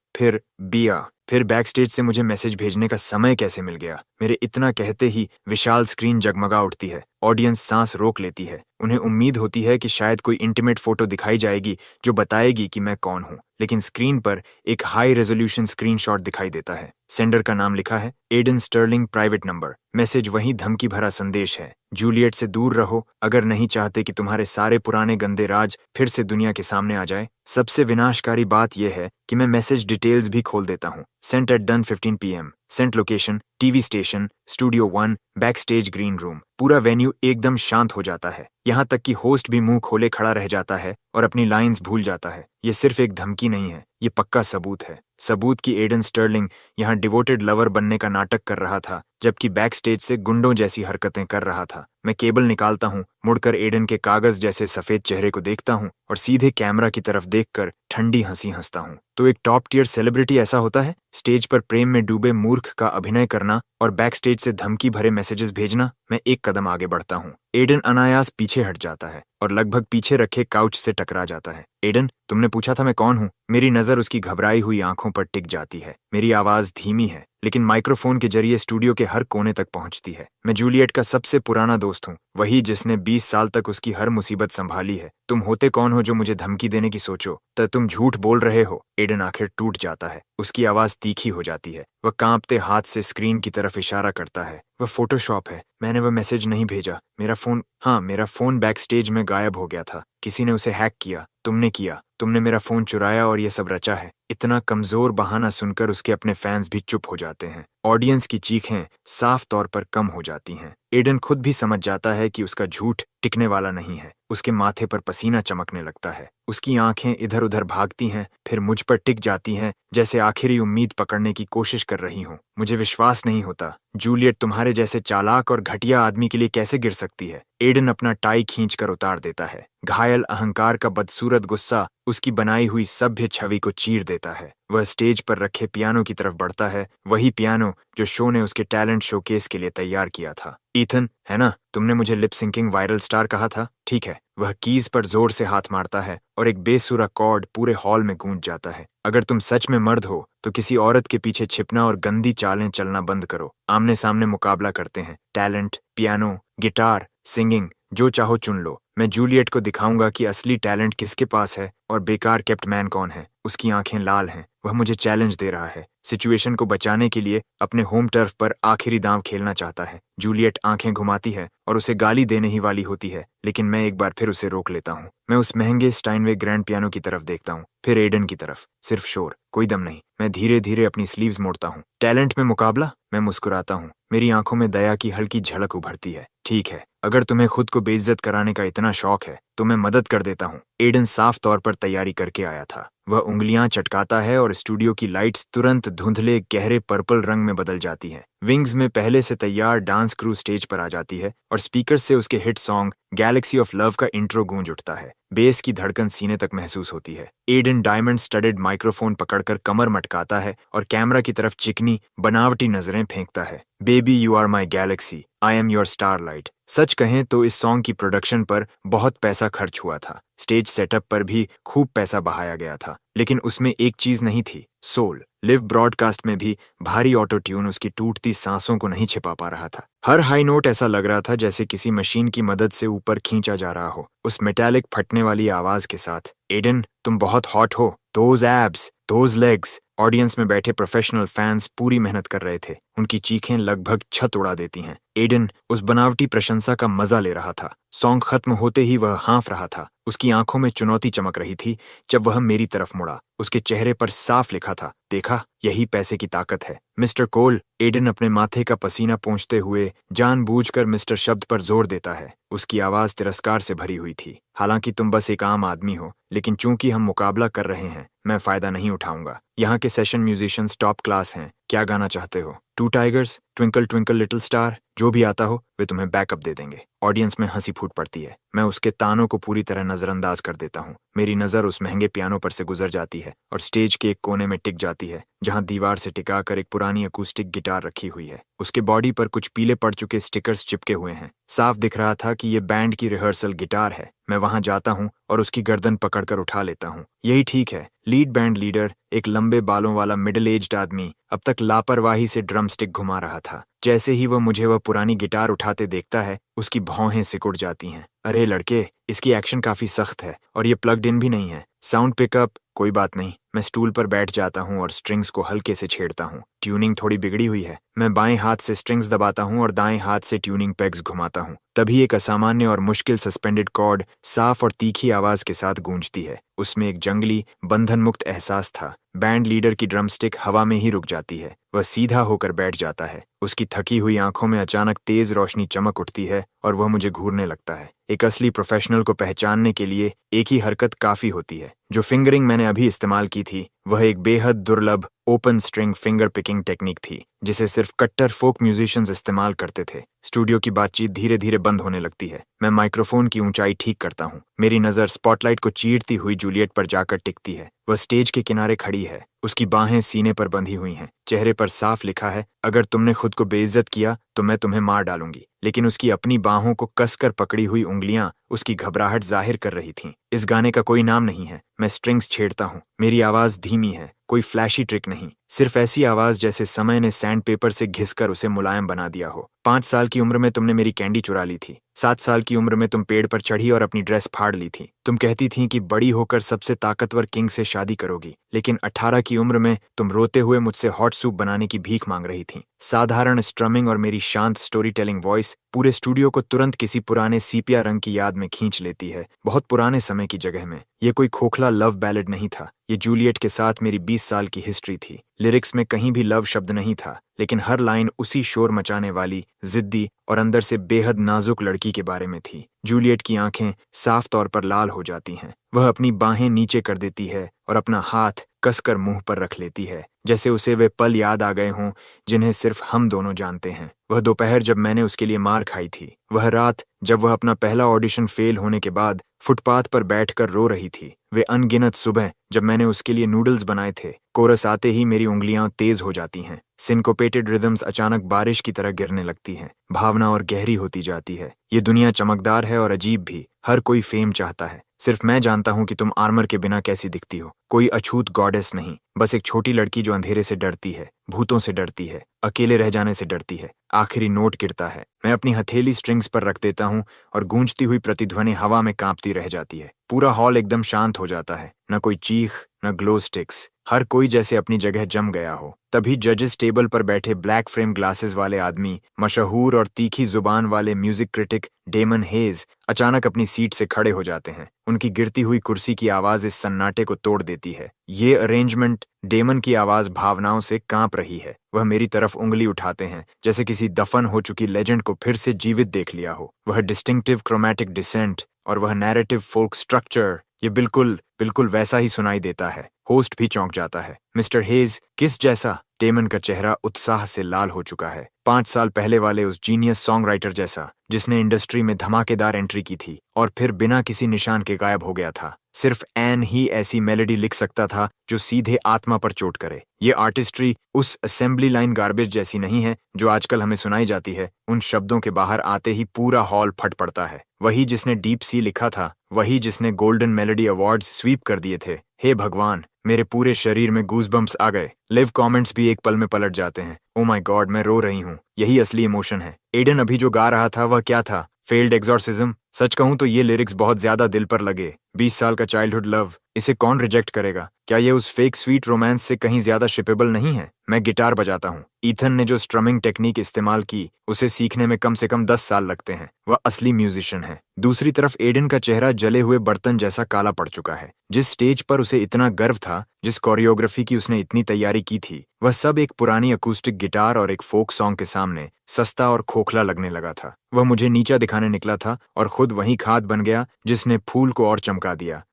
फिर बैक स्टेज से मुझे मैसेज भेजने का समय कैसे मिल गया? मेरे इतना कहते ही विशाल स्क्रीन जगमगा उठती है। ऑडियंस सांस रोक लेती है। उन्हें उम्मीद होती है कि शायद कोई इंटीमेट फोटो दिखाई जाएगी जो बताएगी कि मैं कौन हूँ, लेकिन स्क्रीन पर एक हाई रेजोल्यूशन स्क्रीनशॉट दिखाई देता है। सेंडर का नाम लिखा है Aidan Sterling, private number. Message वही धमकी भरा संदेश है, जूलियट से दूर रहो अगर नहीं चाहते कि तुम्हारे सारे पुराने गंदे राज फिर से दुनिया के सामने आ जाए। सबसे विनाशकारी बात यह है कि मैं मैसेज डिटेल्स भी खोल देता हूँ। Sent at done 15 PM, sent location TV station, studio 1, back stage green room. पूरा वेन्यू एकदम शांत हो जाता है, यहाँ तक कि होस्ट भी मुंह खोले खड़ा रह जाता है और अपनी लाइंस भूल जाता है। ये सिर्फ एक धमकी नहीं है, ये पक्का सबूत है। सबूत कि एडन स्टर्लिंग यहाँ डिवोटेड लवर बनने का नाटक कर रहा था, जबकि बैक स्टेज से गुंडों जैसी हरकतें कर रहा था। मैं केबल निकालता हूँ, मुड़कर एडन के कागज जैसे सफेद चेहरे को देखता हूँ और सीधे कैमरा की तरफ देखकर ठंडी हंसी हंसता हूँ। तो एक टॉप टियर सेलिब्रिटी ऐसा होता है, स्टेज पर प्रेम में डूबे मूर्ख का अभिनय करना और बैक स्टेज से धमकी भरे मैसेजेस भेजना। मैं एक कदम आगे बढ़ता हूँ। एडन अनायास पीछे हट जाता है और लगभग पीछे रखे काउच से टकरा जाता है। एडन, तुमने पूछा था मैं कौन हूँ? मेरी नजर उसकी घबराई हुई आंखों पर टिक जाती है। मेरी आवाज धीमी है, लेकिन माइक्रोफोन के जरिए स्टूडियो के हर कोने तक पहुंचती है। मैं जूलियट का सबसे पुराना दोस्त हूँ, वही जिसने 20 साल तक उसकी हर मुसीबत संभाली है। तुम होते कौन हो जो मुझे धमकी देने की सोचो? तो तुम झूठ बोल रहे हो। एडन आखिर टूट जाता है, उसकी आवाज तीखी हो जाती है। वह कांपते हाथ से स्क्रीन की तरफ इशारा करता है। वह फोटोशॉप है, मैंने वह मैसेज नहीं भेजा। मेरा फोन बैक स्टेज में गायब हो गया था। किसी ने उसे हैक किया। तुमने किया। तुमने मेरा फोन चुराया और ये सब रचा है। इतना कमजोर बहाना सुनकर उसके अपने फैंस भी चुप हो जाते हैं। ऑडियंस की चीखें साफ तौर पर कम हो जाती हैं। एडन खुद भी समझ जाता है कि उसका झूठ टिकने वाला नहीं है। उसके माथे पर पसीना चमकने लगता है। उसकी आंखें इधर उधर भागती हैं, फिर मुझ पर टिक जाती हैं, जैसे आखिरी उम्मीद पकड़ने की कोशिश कर रही हूँ। मुझे विश्वास नहीं होता। जूलियट तुम्हारे जैसे चालाक और घटिया आदमी के लिए कैसे गिर सकती है? एडन अपना टाई खींचकर उतार देता है। घायल अहंकार का बदसूरत गुस्सा उसकी बनाई हुई सभ्य छवि को चीर देता है। वह स्टेज पर रखे पियानो की तरफ बढ़ता है, वही पियानो जो शो ने उसके टैलेंट शोकेस के लिए तैयार किया था। ईथन, है ना, तुमने मुझे लिप सिंकिंग वायरल स्टार कहा था? ठीक है। वह कीज पर जोर से हाथ मारता है और एक बेसुरा कॉर्ड पूरे हॉल में गूंज जाता है। अगर तुम सच में मर्द हो तो किसी औरत के पीछे छिपना और गंदी चालें चलना बंद करो। आमने सामने मुकाबला करते हैं। टैलेंट, पियानो, गिटार, सिंगिंग, जो चाहो चुन लो। मैं जूलियट को दिखाऊंगा कि असली टैलेंट किसके पास है और बेकार केप्ट मैन कौन है। उसकी आंखें लाल हैं। वह मुझे चैलेंज दे रहा है। सिचुएशन को बचाने के लिए अपने होम टर्फ पर आखिरी दांव खेलना चाहता है। जूलियट आंखें घुमाती है और उसे गाली देने ही वाली होती है, लेकिन मैं एक बार फिर उसे रोक लेता हूँ। मैं उस महंगे स्टाइनवे ग्रैंड पियानो की तरफ देखता हूँ, फिर एडन की तरफ। सिर्फ शोर, कोई दम नहीं। मैं धीरे धीरे अपनी स्लीव्स मोड़ता हूँ। टैलेंट में मुकाबला? मैं मुस्कुराता हूँ। मेरी आंखों में दया की हल्की झलक उभरती है। ठीक है, अगर तुम्हें खुद को बेइज्जत कराने का इतना शौक है तो मैं मदद कर देता हूँ। एडन साफ तौर पर तैयारी करके आया था। वह उंगलियां चटकाता है और स्टूडियो की लाइट्स तुरंत धुंधले गहरे पर्पल रंग में बदल जाती हैं। विंग्स में पहले से तैयार डांस क्रू स्टेज पर आ जाती है और स्पीकर से उसके hit song Galaxy of love का इंट्रो गूंज उठता है। बेस की धड़कन सीने तक महसूस होती है। एडन डायमंड स्टडेड माइक्रोफोन पकड़कर कमर मटकाता है और कैमरा की तरफ चिकनी बनावटी नजरें फेंकता है। Baby you are my galaxy, I am your starlight. सच कहें तो इस सॉन्ग की प्रोडक्शन पर बहुत पैसा खर्च हुआ था। स्टेज सेटअप पर भी खूब पैसा बहाया गया था, लेकिन उसमें एक चीज नहीं थी, सोल। लिव ब्रॉडकास्ट में भी भारी ऑटो ट्यून उसकी टूटती सांसों को नहीं छिपा पा रहा था। हर हाई नोट ऐसा लग रहा था जैसे किसी मशीन की मदद से ऊपर खींचा जा रहा हो, उस मेटालिक फटने वाली आवाज के साथ। एडन, तुम बहुत हॉट हो। Those abs, those legs. Audience में बैठे प्रोफेशनल फैंस पूरी मेहनत कर रहे थे। उनकी चीखें लगभग छत उड़ा देती हैं। एडन उस बनावटी प्रशंसा का मजा ले रहा था। सॉन्ग खत्म होते ही वह हाँफ रहा था। उसकी आंखों में चुनौती चमक रही थी। जब वह मेरी तरफ मुड़ा, उसके चेहरे पर साफ लिखा था, देखा, यही पैसे की ताकत है। मिस्टर कोल। एडन अपने माथे का पसीना पोंछते हुए जानबूझकर मिस्टर शब्द पर जोर देता है। उसकी आवाज तिरस्कार से भरी हुई थी। हालांकि तुम बस एक आम आदमी हो, लेकिन चूंकि हम मुकाबला कर रहे हैं, मैं फायदा नहीं उठाऊंगा। यहाँ के सेशन म्यूजिशियंस टॉप क्लास हैं। क्या गाना चाहते हो? Two tigers, twinkle twinkle little star, जो भी आता हो वे तुम्हें बैकअप दे देंगे। ऑडियंस में हंसी फूट पड़ती है। मैं उसके तानों को पूरी तरह नजरअंदाज कर देता हूँ। मेरी नजर उस महंगे पियानो पर से गुजर जाती है और स्टेज के एक कोने में टिक जाती है, जहाँ दीवार से टिकाकर एक पुरानी अकूस्टिक गिटार रखी हुई है। उसके बॉडी पर कुछ पीले पड़ चुके स्टिकर्स चिपके हुए हैं। साफ दिख रहा था कि ये बैंड की रिहर्सल गिटार है। मैं वहां जाता हूँ और उसकी गर्दन पकड़कर उठा लेता हूँ। यही ठीक है। लीड बैंड लीडर, एक लंबे बालों वाला मिडिल एज्ड आदमी, अब तक लापरवाही से ड्रम स्टिक घुमा रहा था। जैसे ही वह मुझे वह पुरानी गिटार उठा उठाते देखता है, उसकी भौहें सिकुड़ जाती हैं। अरे लड़के, इसकी एक्शन काफी सख्त है और ये प्लग्ड इन भी नहीं है। साउंड पिकअप कोई बात नहीं। मैं स्टूल पर बैठ जाता हूँ और स्ट्रिंग्स को हल्के से छेड़ता हूँ। ट्यूनिंग थोड़ी बिगड़ी हुई है। मैं बाएं हाथ से स्ट्रिंग्स दबाता हूँ और दाएं हाथ से ट्यूनिंग पेग्स घुमाता हूँ। तभी एक असामान्य और मुश्किल सस्पेंडेड कॉर्ड साफ और तीखी आवाज के साथ गूंजती है। उसमें एक जंगली, बंधन मुक्त एहसास था। बैंड लीडर की ड्रमस्टिक हवा में ही रुक जाती है। वह सीधा होकर बैठ जाता है। उसकी थकी हुई आंखों में अचानक तेज रोशनी चमक उठती है और वह मुझे घूरने लगता है। एक असली प्रोफेशनल को पहचानने के लिए एक ही हरकत काफी होती है। जो फिंगरिंग मैंने अभी इस्तेमाल की थी, वह एक बेहद दुर्लभ open string finger picking technique थी, जिसे सिर्फ कट्टर फोक म्यूजिशियंस इस्तेमाल करते थे। स्टूडियो की बातचीत धीरे धीरे बंद होने लगती है। मैं माइक्रोफोन की ऊंचाई ठीक करता हूँ। मेरी नजर स्पॉटलाइट को चीरती हुई जूलियट पर जाकर टिकती है। वह स्टेज के किनारे खड़ी है। उसकी बाहें सीने पर बंधी हुई हैं। चेहरे पर साफ लिखा है, अगर तुमने खुद को बेइज्जत किया तो मैं तुम्हें मार डालूंगी। लेकिन उसकी अपनी बाहों को कसकर पकड़ी हुई उंगलियां उसकी घबराहट जाहिर कर रही थीं। इस गाने का कोई नाम नहीं है। मैं स्ट्रिंग्स छेड़ता हूँ। मेरी आवाज धीमी है, कोई फ्लैशी ट्रिक नहीं, सिर्फ ऐसी आवाज जैसे समय ने सैंड पेपर से घिसकर उसे मुलायम बना दिया हो। 5 साल की उम्र में तुमने मेरी कैंडी चुरा ली थी। 7 साल की उम्र में तुम पेड़ पर चढ़ी और अपनी ड्रेस फाड़ ली थी। तुम कहती थी कि बड़ी होकर सबसे ताकतवर किंग से शादी करोगी, लेकिन 18 की उम्र में तुम रोते हुए मुझसे हॉट सूप बनाने की भीख मांग रही थी। साधारण स्ट्रमिंग और मेरी शांत स्टोरी टेलिंग वॉइस पूरे स्टूडियो को तुरंत किसी पुराने सीपिया रंग की याद में खींच लेती है, बहुत पुराने समय की जगह में। ये कोई खोखला लव बैलेड नहीं था। ये जूलियट के साथ मेरी 20 साल की हिस्ट्री थी। लिरिक्स में कहीं भी लव शब्द नहीं था, लेकिन हर लाइन उसी शोर मचाने वाली, जिद्दी और अंदर से बेहद नाजुक लड़की के बारे में थी। जूलियट की आंखें साफ तौर पर लाल हो जाती हैं। वह अपनी बाहें नीचे कर देती है और अपना हाथ कसकर मुंह पर रख लेती है, जैसे उसे वे पल याद आ गए हों जिन्हें सिर्फ हम दोनों जानते हैं। वह दोपहर जब मैंने उसके लिए मार खाई थी, वह रात जब वह अपना पहला ऑडिशन फेल होने के बाद फुटपाथ पर बैठकर रो रही थी, वे अनगिनत सुबह जब मैंने उसके लिए नूडल्स बनाए थे। कोरस आते ही मेरी उंगलियां तेज हो जाती हैं। सिंकोपेटेड रिदम्स अचानक बारिश की तरह गिरने लगती हैं। भावना और गहरी होती जाती है। ये दुनिया चमकदार है और अजीब भी। हर कोई फेम चाहता है। सिर्फ मैं जानता हूं कि तुम आर्मर के बिना कैसी दिखती हो। कोई अछूत गॉडेस नहीं, बस एक छोटी लड़की जो अंधेरे से डरती है, भूतों से डरती है, अकेले रह जाने से डरती है। आखिरी नोट गिरता है। मैं अपनी हथेली स्ट्रिंग्स पर रख देता हूं और गूंजती हुई प्रतिध्वनि हवा में कांपती रह जाती है। पूरा हॉल एकदम शांत हो जाता है। न कोई चीख, न ग्लो स्टिक्स। हर कोई जैसे अपनी जगह जम गया हो। तभी जजेस टेबल पर बैठे ब्लैक फ्रेम ग्लासेस वाले आदमी, मशहूर और तीखी जुबान वाले म्यूजिक क्रिटिक डेमन हेज, अचानक अपनी सीट से खड़े हो जाते हैं। उनकी गिरती हुई कुर्सी की आवाज इस सन्नाटे को तोड़ देती है। ये अरेंजमेंट, डेमन की आवाज भावनाओं से कांप रही है। वह मेरी तरफ उंगली उठाते हैं, जैसे किसी दफन हो चुकी लेजेंड को फिर से जीवित देख लिया हो। वह डिस्टिंक्टिव क्रोमैटिक डिसेंट और वह नैरेटिव फोल्क स्ट्रक्चर, ये बिल्कुल वैसा ही सुनाई देता है। होस्ट भी चौंक जाता है। मिस्टर हेज, किस जैसा? डेमन का चेहरा उत्साह से लाल हो चुका है। 5 साल पहले वाले उस जीनियस सॉन्ग राइटर जैसा, जिसने इंडस्ट्री में धमाकेदार एंट्री की थी और फिर बिना किसी निशान के गायब हो गया था। सिर्फ एन ही ऐसी मेलोडी लिख सकता था जो सीधे आत्मा पर चोट करे। ये आर्टिस्ट्री उस असेंबली लाइन गार्बेज जैसी नहीं है जो आजकल हमें सुनाई जाती है। उन शब्दों के बाहर आते ही पूरा हॉल फट पड़ता है। वही जिसने डीप सी लिखा था, वही जिसने गोल्डन मेलोडी अवार्ड्स स्वीप कर दिए थे। हे भगवान, मेरे पूरे शरीर में गूज़बम्प्स आ गए। लिव कमेंट्स भी एक पल में पलट जाते हैं। ओ माय गॉड, मैं रो रही हूँ। यही असली इमोशन है। एडन अभी जो गा रहा था वह क्या था? Failed exorcism? सच कहूं तो ये लिरिक्स बहुत ज्यादा दिल पर लगे। 20 साल का चाइल्डहुड लव, इसे कौन रिजेक्ट करेगा? क्या ये उस फेक स्वीट रोमांस से कहीं ज्यादा शिपेबल नहीं है? मैं गिटार बजाता हूँ। ईथन ने जो स्ट्रमिंग टेक्निक इस्तेमाल की, उसे सीखने में कम से कम 10 साल लगते हैं। वह असली म्यूजिशियन है। दूसरी तरफ एडन का चेहरा जले हुए बर्तन जैसा काला पड़ चुका है। जिस स्टेज पर उसे इतना गर्व था, जिस कोरियोग्राफी की उसने इतनी तैयारी की थी, वह सब एक पुरानी अकूस्टिक गिटार और एक फोक सॉन्ग के सामने सस्ता और खोखला लगने लगा था। वह मुझे नीचा दिखाने निकला था और खुद वही खाद बन गया जिसने फूल को और चमका दिया।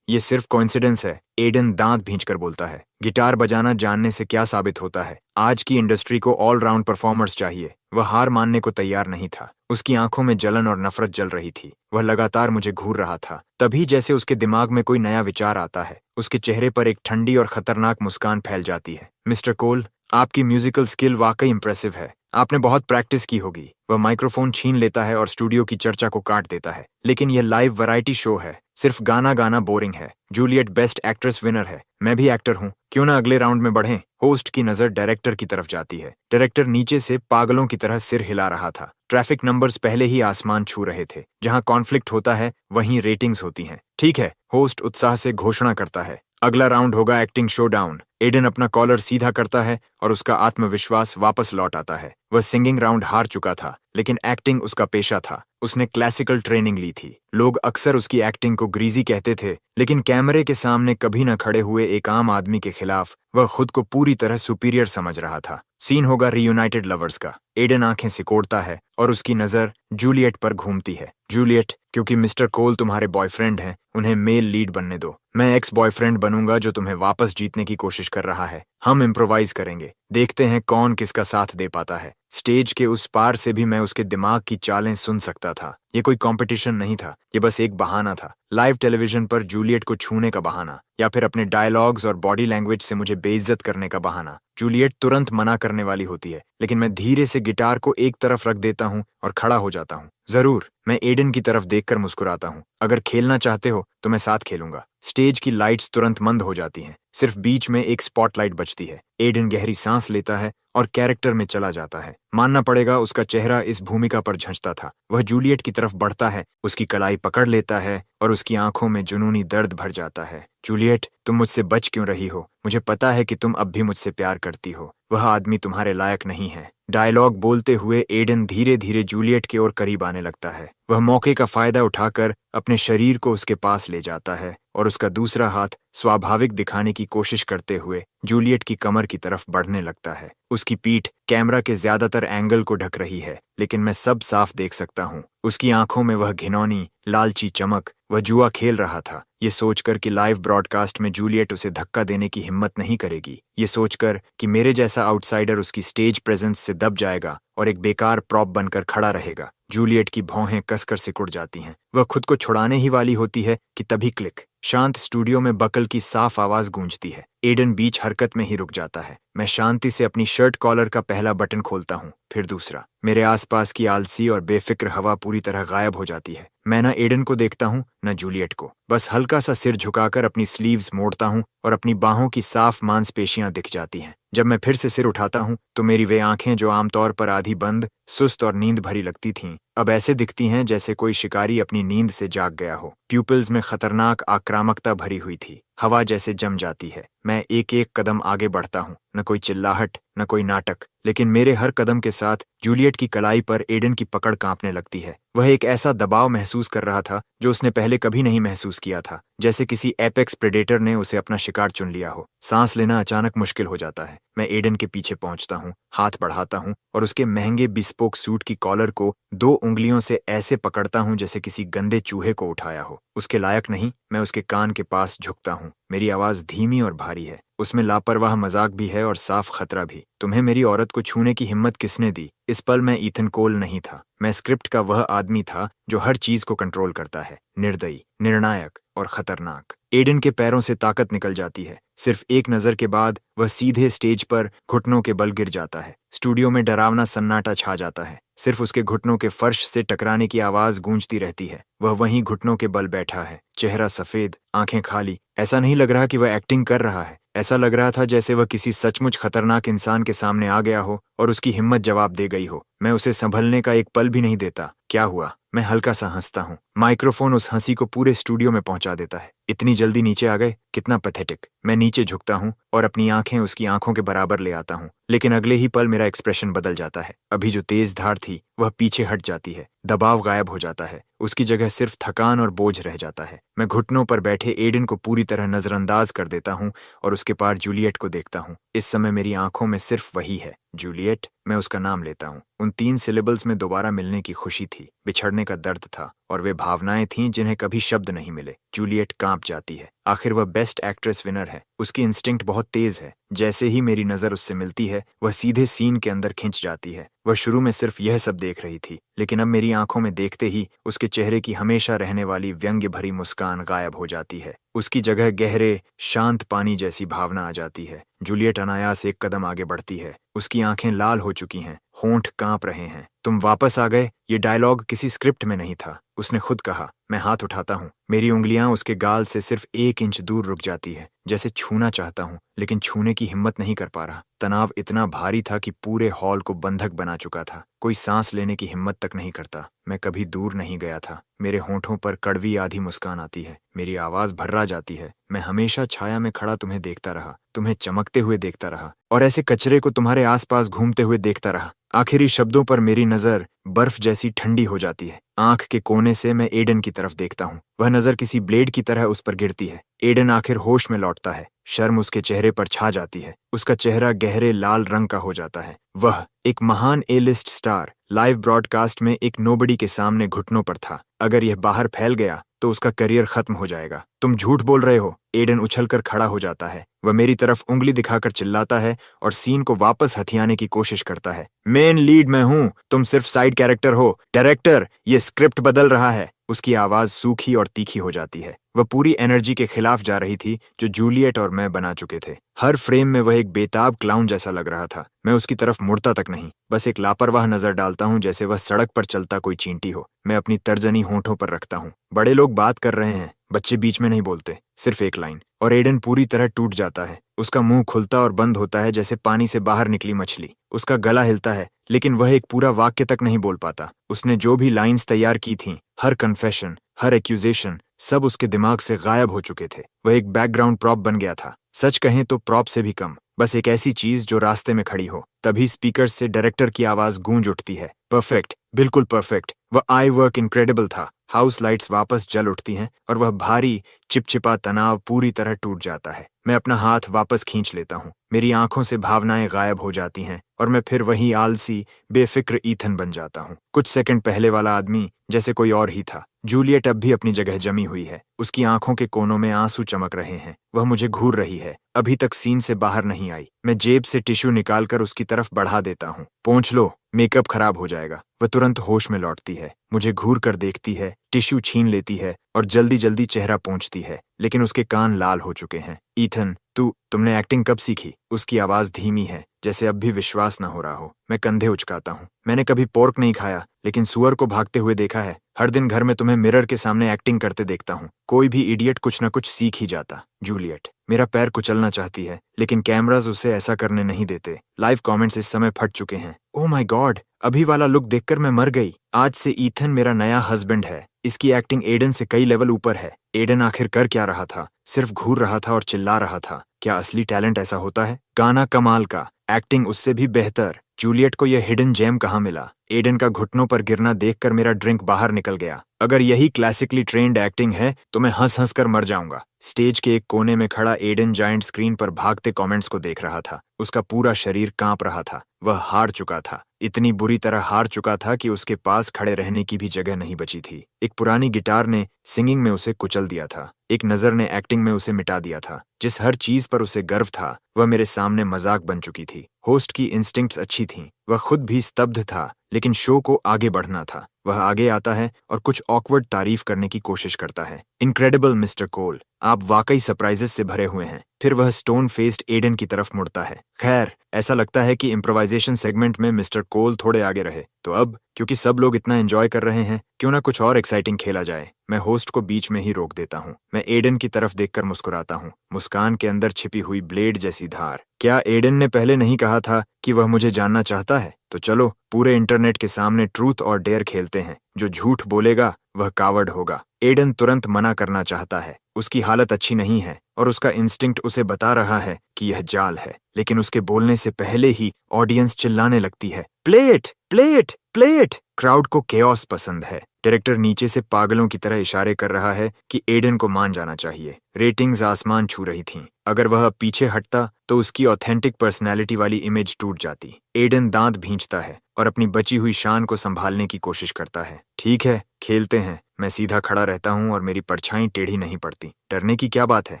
ये सिर्फ कोइंसिडेंस है, एडन दांत भींचकर बोलता है। गिटार बजाना जानने से क्या साबित होता है? आज की इंडस्ट्री को ऑल राउंड परफॉर्मर्स चाहिए। वह हार मानने को तैयार नहीं था। उसकी आंखों में जलन और नफरत जल रही थी। वह लगातार मुझे घूर रहा था। तभी जैसे उसके दिमाग में कोई नया विचार आता है, उसके चेहरे पर एक ठंडी और खतरनाक मुस्कान फैल जाती है। मिस्टर कोल, आपकी म्यूजिकल स्किल वाकई इंप्रेसिव है। आपने बहुत प्रैक्टिस की होगी। वह माइक्रोफोन छीन लेता है और स्टूडियो की चर्चा को काट देता है। लेकिन यह लाइव वैरायटी शो है। सिर्फ गाना गाना बोरिंग है। जूलियट बेस्ट एक्ट्रेस विनर है, मैं भी एक्टर हूँ, क्यों ना अगले राउंड में बढ़ें। होस्ट की नजर डायरेक्टर की तरफ जाती है। डायरेक्टर नीचे से पागलों की तरह सिर हिला रहा था। ट्रैफिक नंबर्स पहले ही आसमान छू रहे थे। जहां कॉन्फ्लिक्ट होता है वहीं रेटिंग्स होती हैं। ठीक है, होस्ट उत्साह से घोषणा करता है, अगला राउंड होगा एक्टिंग शोडाउन। एडन अपना कॉलर सीधा करता है और उसका आत्मविश्वास वापस लौट आता है। वह सिंगिंग राउंड हार चुका था, लेकिन एक्टिंग उसका पेशा था। उसने क्लासिकल ट्रेनिंग ली थी। लोग अक्सर उसकी एक्टिंग को ग्रीजी कहते थे, लेकिन कैमरे के सामने कभी न खड़े हुए एक आम आदमी के खिलाफ वह खुद को पूरी तरह सुपीरियर समझ रहा था। सीन होगा रीयूनाइटेड लवर्स का। एडन आंखें सिकोड़ता है और उसकी नजर जूलियट पर घूमती है। जूलियट, क्योंकि मिस्टर कोल तुम्हारे बॉयफ्रेंड हैं, उन्हें मेल लीड बनने दो। मैं एक्स बॉयफ्रेंड बनूंगा जो तुम्हें वापस जीतने की कोशिश कर रहा है। हम इम्प्रोवाइज करेंगे, देखते हैं कौन किसका साथ दे पाता है। स्टेज के उस पार से भी मैं उसके दिमाग की चालें सुन सकता था। ये कोई कंपटीशन नहीं था, ये बस एक बहाना था। लाइव टेलीविजन पर जूलियट को छूने का बहाना, या फिर अपने डायलॉग्स और बॉडी लैंग्वेज से मुझे बेइज्जत करने का बहाना। जूलियट तुरंत मना करने वाली होती है, लेकिन मैं धीरे से गिटार को एक तरफ रख देता हूँ और खड़ा हो जाता हूँ। जरूर, मैं एडन की तरफ देखकर मुस्कुराता हूँ। अगर खेलना चाहते हो तो मैं साथ खेलूंगा। स्टेज की लाइट्स तुरंत मंद हो जाती हैं। सिर्फ बीच में एक स्पॉटलाइट बचती है। एडन गहरी सांस लेता है और कैरेक्टर में चला जाता है। मानना पड़ेगा, उसका चेहरा इस भूमिका पर झंझता था। वह जूलियट की तरफ बढ़ता है, उसकी कलाई पकड़ लेता है और उसकी आंखों में जुनूनी दर्द भर जाता है। जूलियट, तुम मुझसे बच क्यों रही हो? मुझे पता है कि तुम अब भी मुझसे प्यार करती हो। वह आदमी तुम्हारे लायक नहीं है। डायलॉग बोलते हुए एडन धीरे धीरे जूलियट की ओर करीब आने लगता है। वह मौके का फायदा उठाकर अपने शरीर को उसके पास ले जाता है और उसका दूसरा हाथ स्वाभाविक दिखाने की कोशिश करते हुए जूलियट की कमर की तरफ बढ़ने लगता है। उसकी पीठ कैमरा के ज्यादातर एंगल को ढक रही है, लेकिन मैं सब साफ देख सकता हूँ। उसकी आंखों में वह घिनौनी लालची चमक। वह जुआ खेल रहा था, ये सोचकर कि लाइव ब्रॉडकास्ट में जूलियट उसे धक्का देने की हिम्मत नहीं करेगी। ये सोचकर कि मेरे जैसा आउटसाइडर उसकी स्टेज प्रेजेंस से दब जाएगा और एक बेकार प्रॉप बनकर खड़ा रहेगा। जूलियट की भौहें कसकर सिकुड़ जाती हैं। वह खुद को छुड़ाने ही वाली होती है कि तभी क्लिक। शांत स्टूडियो में बकल की साफ आवाज गूंजती है। एडन बीच हरकत में ही रुक जाता है। मैं शांति से अपनी शर्ट कॉलर का पहला बटन खोलता हूँ, फिर दूसरा। मेरे आसपास की आलसी और बेफिक्र हवा पूरी तरह गायब हो जाती है। मैं न एडन को देखता हूँ न जूलियट को। बस हल्का सा सिर झुकाकर अपनी स्लीव्स मोड़ता हूँ और अपनी बाहों की साफ मांसपेशियां दिख जाती हैं। जब मैं फिर से सिर उठाता हूँ तो मेरी वे आंखें, जो आमतौर पर आधी बंद, सुस्त और नींद भरी लगती थीं, अब ऐसे दिखती हैं जैसे कोई शिकारी अपनी नींद से जाग गया हो। प्यूपिल्स में खतरनाक आक्रामकता भरी हुई थी। हवा जैसे जम जाती है। मैं एक एक कदम आगे बढ़ता हूँ। न कोई चिल्लाहट, न कोई नाटक, लेकिन मेरे हर कदम के साथ जूलियट की कलाई पर एडन की पकड़ कांपने लगती है। वह एक ऐसा दबाव महसूस कर रहा था जो उसने पहले कभी नहीं महसूस किया था, जैसे किसी एपेक्स प्रेडेटर ने उसे अपना शिकार चुन लिया हो। सांस लेना अचानक मुश्किल हो जाता है। मैं एडन के पीछे पहुंचता हूँ, हाथ बढ़ाता हूँ और उसके महंगे बिस्पोक सूट की कॉलर को 2 उंगलियों से ऐसे पकड़ता हूँ जैसे किसी गंदे चूहे को उठाया हो। उसके लायक नहीं। मैं उसके कान के पास झुकता हूँ। मेरी आवाज धीमी और भारी है। उसमें लापरवाह मजाक भी है और साफ खतरा भी। तुम्हें मेरी औरत को छूने की हिम्मत किसने दी? इस पल मैं ईथन कोल नहीं था। मैं स्क्रिप्ट का वह आदमी था जो हर चीज को कंट्रोल करता है। निर्दयी, निर्णायक और खतरनाक। एडन के पैरों से ताकत निकल जाती है। सिर्फ एक नजर के बाद वह सीधे स्टेज पर घुटनों के बल गिर जाता है। स्टूडियो में डरावना सन्नाटा छा जाता है। सिर्फ उसके घुटनों के फर्श से टकराने की आवाज गूंजती रहती है। वह वहीं घुटनों के बल बैठा है, चेहरा सफेद, आंखें खाली। ऐसा नहीं लग रहा कि वह एक्टिंग कर रहा है। ऐसा लग रहा था जैसे वह किसी सचमुच खतरनाक इंसान के सामने आ गया हो और उसकी हिम्मत जवाब दे गई हो। मैं उसे संभलने का एक पल भी नहीं देता। क्या हुआ? मैं हल्का सा हंसता हूँ। माइक्रोफोन उस हंसी को पूरे स्टूडियो में पहुंचा देता है। इतनी जल्दी नीचे आ गए? कितना पैथेटिक। मैं नीचे झुकता हूँ और अपनी आंखें उसकी आंखों के बराबर ले आता हूँ, लेकिन अगले ही पल मेरा एक्सप्रेशन बदल जाता है। अभी जो तेज धार थी वह पीछे हट जाती है। दबाव गायब हो जाता है। उसकी जगह सिर्फ थकान और बोझ रह जाता है। मैं घुटनों पर बैठे एडन को पूरी तरह नजरअंदाज कर देता हूँ और उसके पार जूलियट को देखता हूँ। इस समय मेरी आंखों में सिर्फ वही है, जूलियट। मैं उसका नाम लेता हूँ। उन 3 सिलेबल्स में दोबारा मिलने की खुशी थी, बिछड़ने का दर्द था और वे भावनाएं थीं जिन्हें कभी शब्द नहीं मिले। जूलियट कांप जाती है। आखिर वह बेस्ट एक्ट्रेस विनर है। उसकी इंस्टिंक्ट बहुत तेज है। जैसे ही मेरी नजर उससे मिलती है वह सीधे सीन के अंदर खिंच जाती है। वह शुरू में सिर्फ यह सब देख रही थी, लेकिन अब मेरी आंखों में देखते ही उसके चेहरे की हमेशा रहने वाली व्यंग्य भरी मुस्कान गायब हो जाती है। उसकी जगह गहरे शांत पानी जैसी भावना आ जाती है। जूलियट अनायास एक कदम आगे बढ़ती है। उसकी आंखें लाल हो चुकी हैं, होंठ कांप रहे हैं। तुम वापस आ गए? ये डायलॉग किसी स्क्रिप्ट में नहीं था। उसने खुद कहा। मैं हाथ उठाता हूँ। मेरी उंगलियां उसके गाल से सिर्फ 1 इंच दूर रुक जाती है, जैसे छूना चाहता हूँ लेकिन छूने की हिम्मत नहीं कर पा रहा। तनाव इतना भारी था कि पूरे हॉल को बंधक बना चुका था। कोई सांस लेने की हिम्मत तक नहीं करता। मैं कभी दूर नहीं गया था। मेरे होठों पर कड़वी आधी मुस्कान आती है, मेरी आवाज भर्रा जाती है। मैं हमेशा छाया में खड़ा तुम्हें देखता रहा, तुम्हें चमकते हुए देखता रहा और ऐसे कचरे को तुम्हारे आसपास घूमते हुए देखता रहा। आखिरी शब्दों पर मेरी नजर बर्फ जैसी ठंडी हो जाती है। आंख के कोने से मैं एडन की तरफ देखता हूँ। वह नजर किसी ब्लेड की तरह उस पर गिरती है। एडन आखिर होश में लौटता है। शर्म उसके चेहरे पर छा जाती है। उसका चेहरा गहरे लाल रंग का हो जाता है। वह एक महान ए-लिस्ट स्टार लाइव ब्रॉडकास्ट में एक नोबडी के सामने घुटनों पर था। अगर यह बाहर फैल गया तो उसका करियर खत्म हो जाएगा। तुम झूठ बोल रहे हो। एडन उछलकर खड़ा हो जाता है। वह मेरी तरफ उंगली दिखाकर चिल्लाता है और सीन को वापस हथियाने की कोशिश करता है। मेन लीड मैं हूं, तुम सिर्फ साइड कैरेक्टर हो। डायरेक्टर, ये स्क्रिप्ट बदल रहा है। उसकी आवाज सूखी और तीखी हो जाती है। वह पूरी एनर्जी के खिलाफ जा रही थी जो जूलियट और मैं बना चुके थे। हर फ्रेम में वह एक बेताब क्लाउन जैसा लग रहा था। मैं उसकी तरफ मुड़ता तक नहीं, बस एक लापरवाह नजर डालता हूँ, जैसे वह सड़क पर चलता कोई चींटी हो। मैं अपनी तर्जनी होठों पर रखता हूँ। बड़े लोग बात कर रहे हैं, बच्चे बीच में नहीं बोलते, सिर्फ एक लाइन। और एडन पूरी तरह टूट जाता है। उसका मुंह खुलता और बंद होता है जैसे पानी से बाहर निकली मछली। उसका गला हिलता है लेकिन वह एक पूरा वाक्य तक नहीं बोल पाता। उसने जो भी लाइंस तैयार की थीं, हर कन्फेशन, हर एक्यूजेशन, सब उसके दिमाग से गायब हो चुके थे। वह एक बैकग्राउंड प्रॉप बन गया था। सच कहें तो प्रॉप से भी कम, बस एक ऐसी चीज जो रास्ते में खड़ी हो। तभी स्पीकर से डायरेक्टर की आवाज गूंज उठती है। परफेक्ट, बिल्कुल परफेक्ट। वह आई वर्क इनक्रेडिबल था। हाउस लाइट्स वापस जल उठती हैं और वह भारी चिपचिपा तनाव पूरी तरह टूट जाता है। मैं अपना हाथ वापस खींच लेता हूँ। मेरी आंखों से भावनाएं गायब हो जाती हैं और मैं फिर वही आलसी बेफिक्र ईथन बन जाता हूँ। कुछ सेकंड पहले वाला आदमी जैसे कोई और ही था। जूलियट अब भी अपनी जगह जमी हुई है। उसकी आंखों के कोनों में आंसू चमक रहे हैं। वह मुझे घूर रही है, अभी तक सीन से बाहर नहीं आई। मैं जेब से टिश्यू निकालकर उसकी तरफ बढ़ा देता हूँ। पोंछ लो, मेकअप खराब हो जाएगा। वह तुरंत होश में लौटती है, मुझे घूर कर देखती है, टिश्यू छीन लेती है और जल्दी जल्दी चेहरा पोंछती है, लेकिन उसके कान लाल हो चुके हैं। ईथन, तुमने एक्टिंग कब सीखी? उसकी आवाज धीमी है, जैसे अब भी विश्वास न हो रहा हो। मैं कंधे उचकाता हूँ। मैंने कभी पोर्क नहीं खाया, लेकिन सुअर को भागते हुए देखा है। हर दिन घर में तुम्हें मिरर के सामने एक्टिंग करते देखता हूँ। कोई भी इडियट कुछ न कुछ सीख ही जाता। जूलियट मेरा पैर कुचलना चाहती है, लेकिन कैमराज उसे ऐसा करने नहीं देते। लाइव कमेंट्स इस समय फट चुके हैं। ओह माय गॉड, अभी वाला लुक देखकर मैं मर गई। आज से ईथन मेरा नया हस्बैंड है। इसकी एक्टिंग एडन से कई लेवल ऊपर है। एडन आखिर कर क्या रहा था? सिर्फ घूर रहा था और चिल्ला रहा था। क्या असली टैलेंट ऐसा होता है? गाना कमाल का, एक्टिंग उससे भी बेहतर। जूलियट को यह हिडन जेम कहाँ मिला? एडन का घुटनों पर गिरना देखकर मेरा ड्रिंक बाहर निकल गया। अगर यही क्लासिकली ट्रेन्ड एक्टिंग है तो मैं हंस हंस कर मर जाऊंगा। स्टेज के एक कोने में खड़ा एडन जायंट स्क्रीन पर भागते कमेंट्स को देख रहा था। उसका पूरा शरीर कांप रहा था। वह हार चुका था, इतनी बुरी तरह हार चुका था कि उसके पास खड़े रहने की भी जगह नहीं बची थी। एक पुरानी गिटार ने सिंगिंग में उसे कुचल दिया था। एक नजर ने एक्टिंग में उसे मिटा दिया था। जिस हर चीज पर उसे गर्व था, वह मेरे सामने मजाक बन चुकी थी। होस्ट की इंस्टिंक्ट्स अच्छी थीं। वह खुद भी स्तब्ध था, लेकिन शो को आगे बढ़ना था। वह आगे आता है और कुछ ऑकवर्ड तारीफ करने की कोशिश करता है। इनक्रेडिबल मिस्टर कोल, आप वाकई सरप्राइजेस से भरे हुए हैं। फिर वह स्टोन फेस्ड एडन की तरफ मुड़ता है। खैर, ऐसा लगता है कि इम्प्रोवाइजेशन सेगमेंट में मिस्टर कोल थोड़े आगे रहे। तो अब क्योंकि सब लोग इतना एंजॉय कर रहे हैं, क्यों ना कुछ और एक्साइटिंग खेला जाए। मैं होस्ट को बीच में ही रोक देता हूँ। मैं एडन की तरफ देखकर मुस्कुराता हूँ, मुस्कान के अंदर छिपी हुई ब्लेड जैसी धार। क्या एडन ने पहले नहीं कहा था कि वह मुझे जानना चाहता है? तो चलो पूरे इंटरनेट के सामने ट्रूथ और डेयर खेलते हैं। जो झूठ बोलेगा वह कावर्ड होगा। एडन तुरंत मना करना चाहता है। उसकी हालत अच्छी नहीं है और उसका इंस्टिंक्ट उसे बता रहा है कि यह जाल है, लेकिन उसके बोलने से पहले ही ऑडियंस चिल्लाने लगती है, play it, play it, play it. Crowd को केओस पसंद है। डायरेक्टर नीचे से पागलों की तरह इशारे कर रहा है कि एडन को मान जाना चाहिए। रेटिंग्स आसमान छू रही थीं। अगर वह पीछे हटता तो उसकी ऑथेंटिक पर्सनैलिटी वाली इमेज टूट जाती। एडन दांत भींचता है और अपनी बची हुई शान को संभालने की कोशिश करता है। ठीक है, खेलते हैं। मैं सीधा खड़ा रहता हूँ और मेरी परछाई टेढ़ी नहीं पड़ती। डरने की क्या बात है?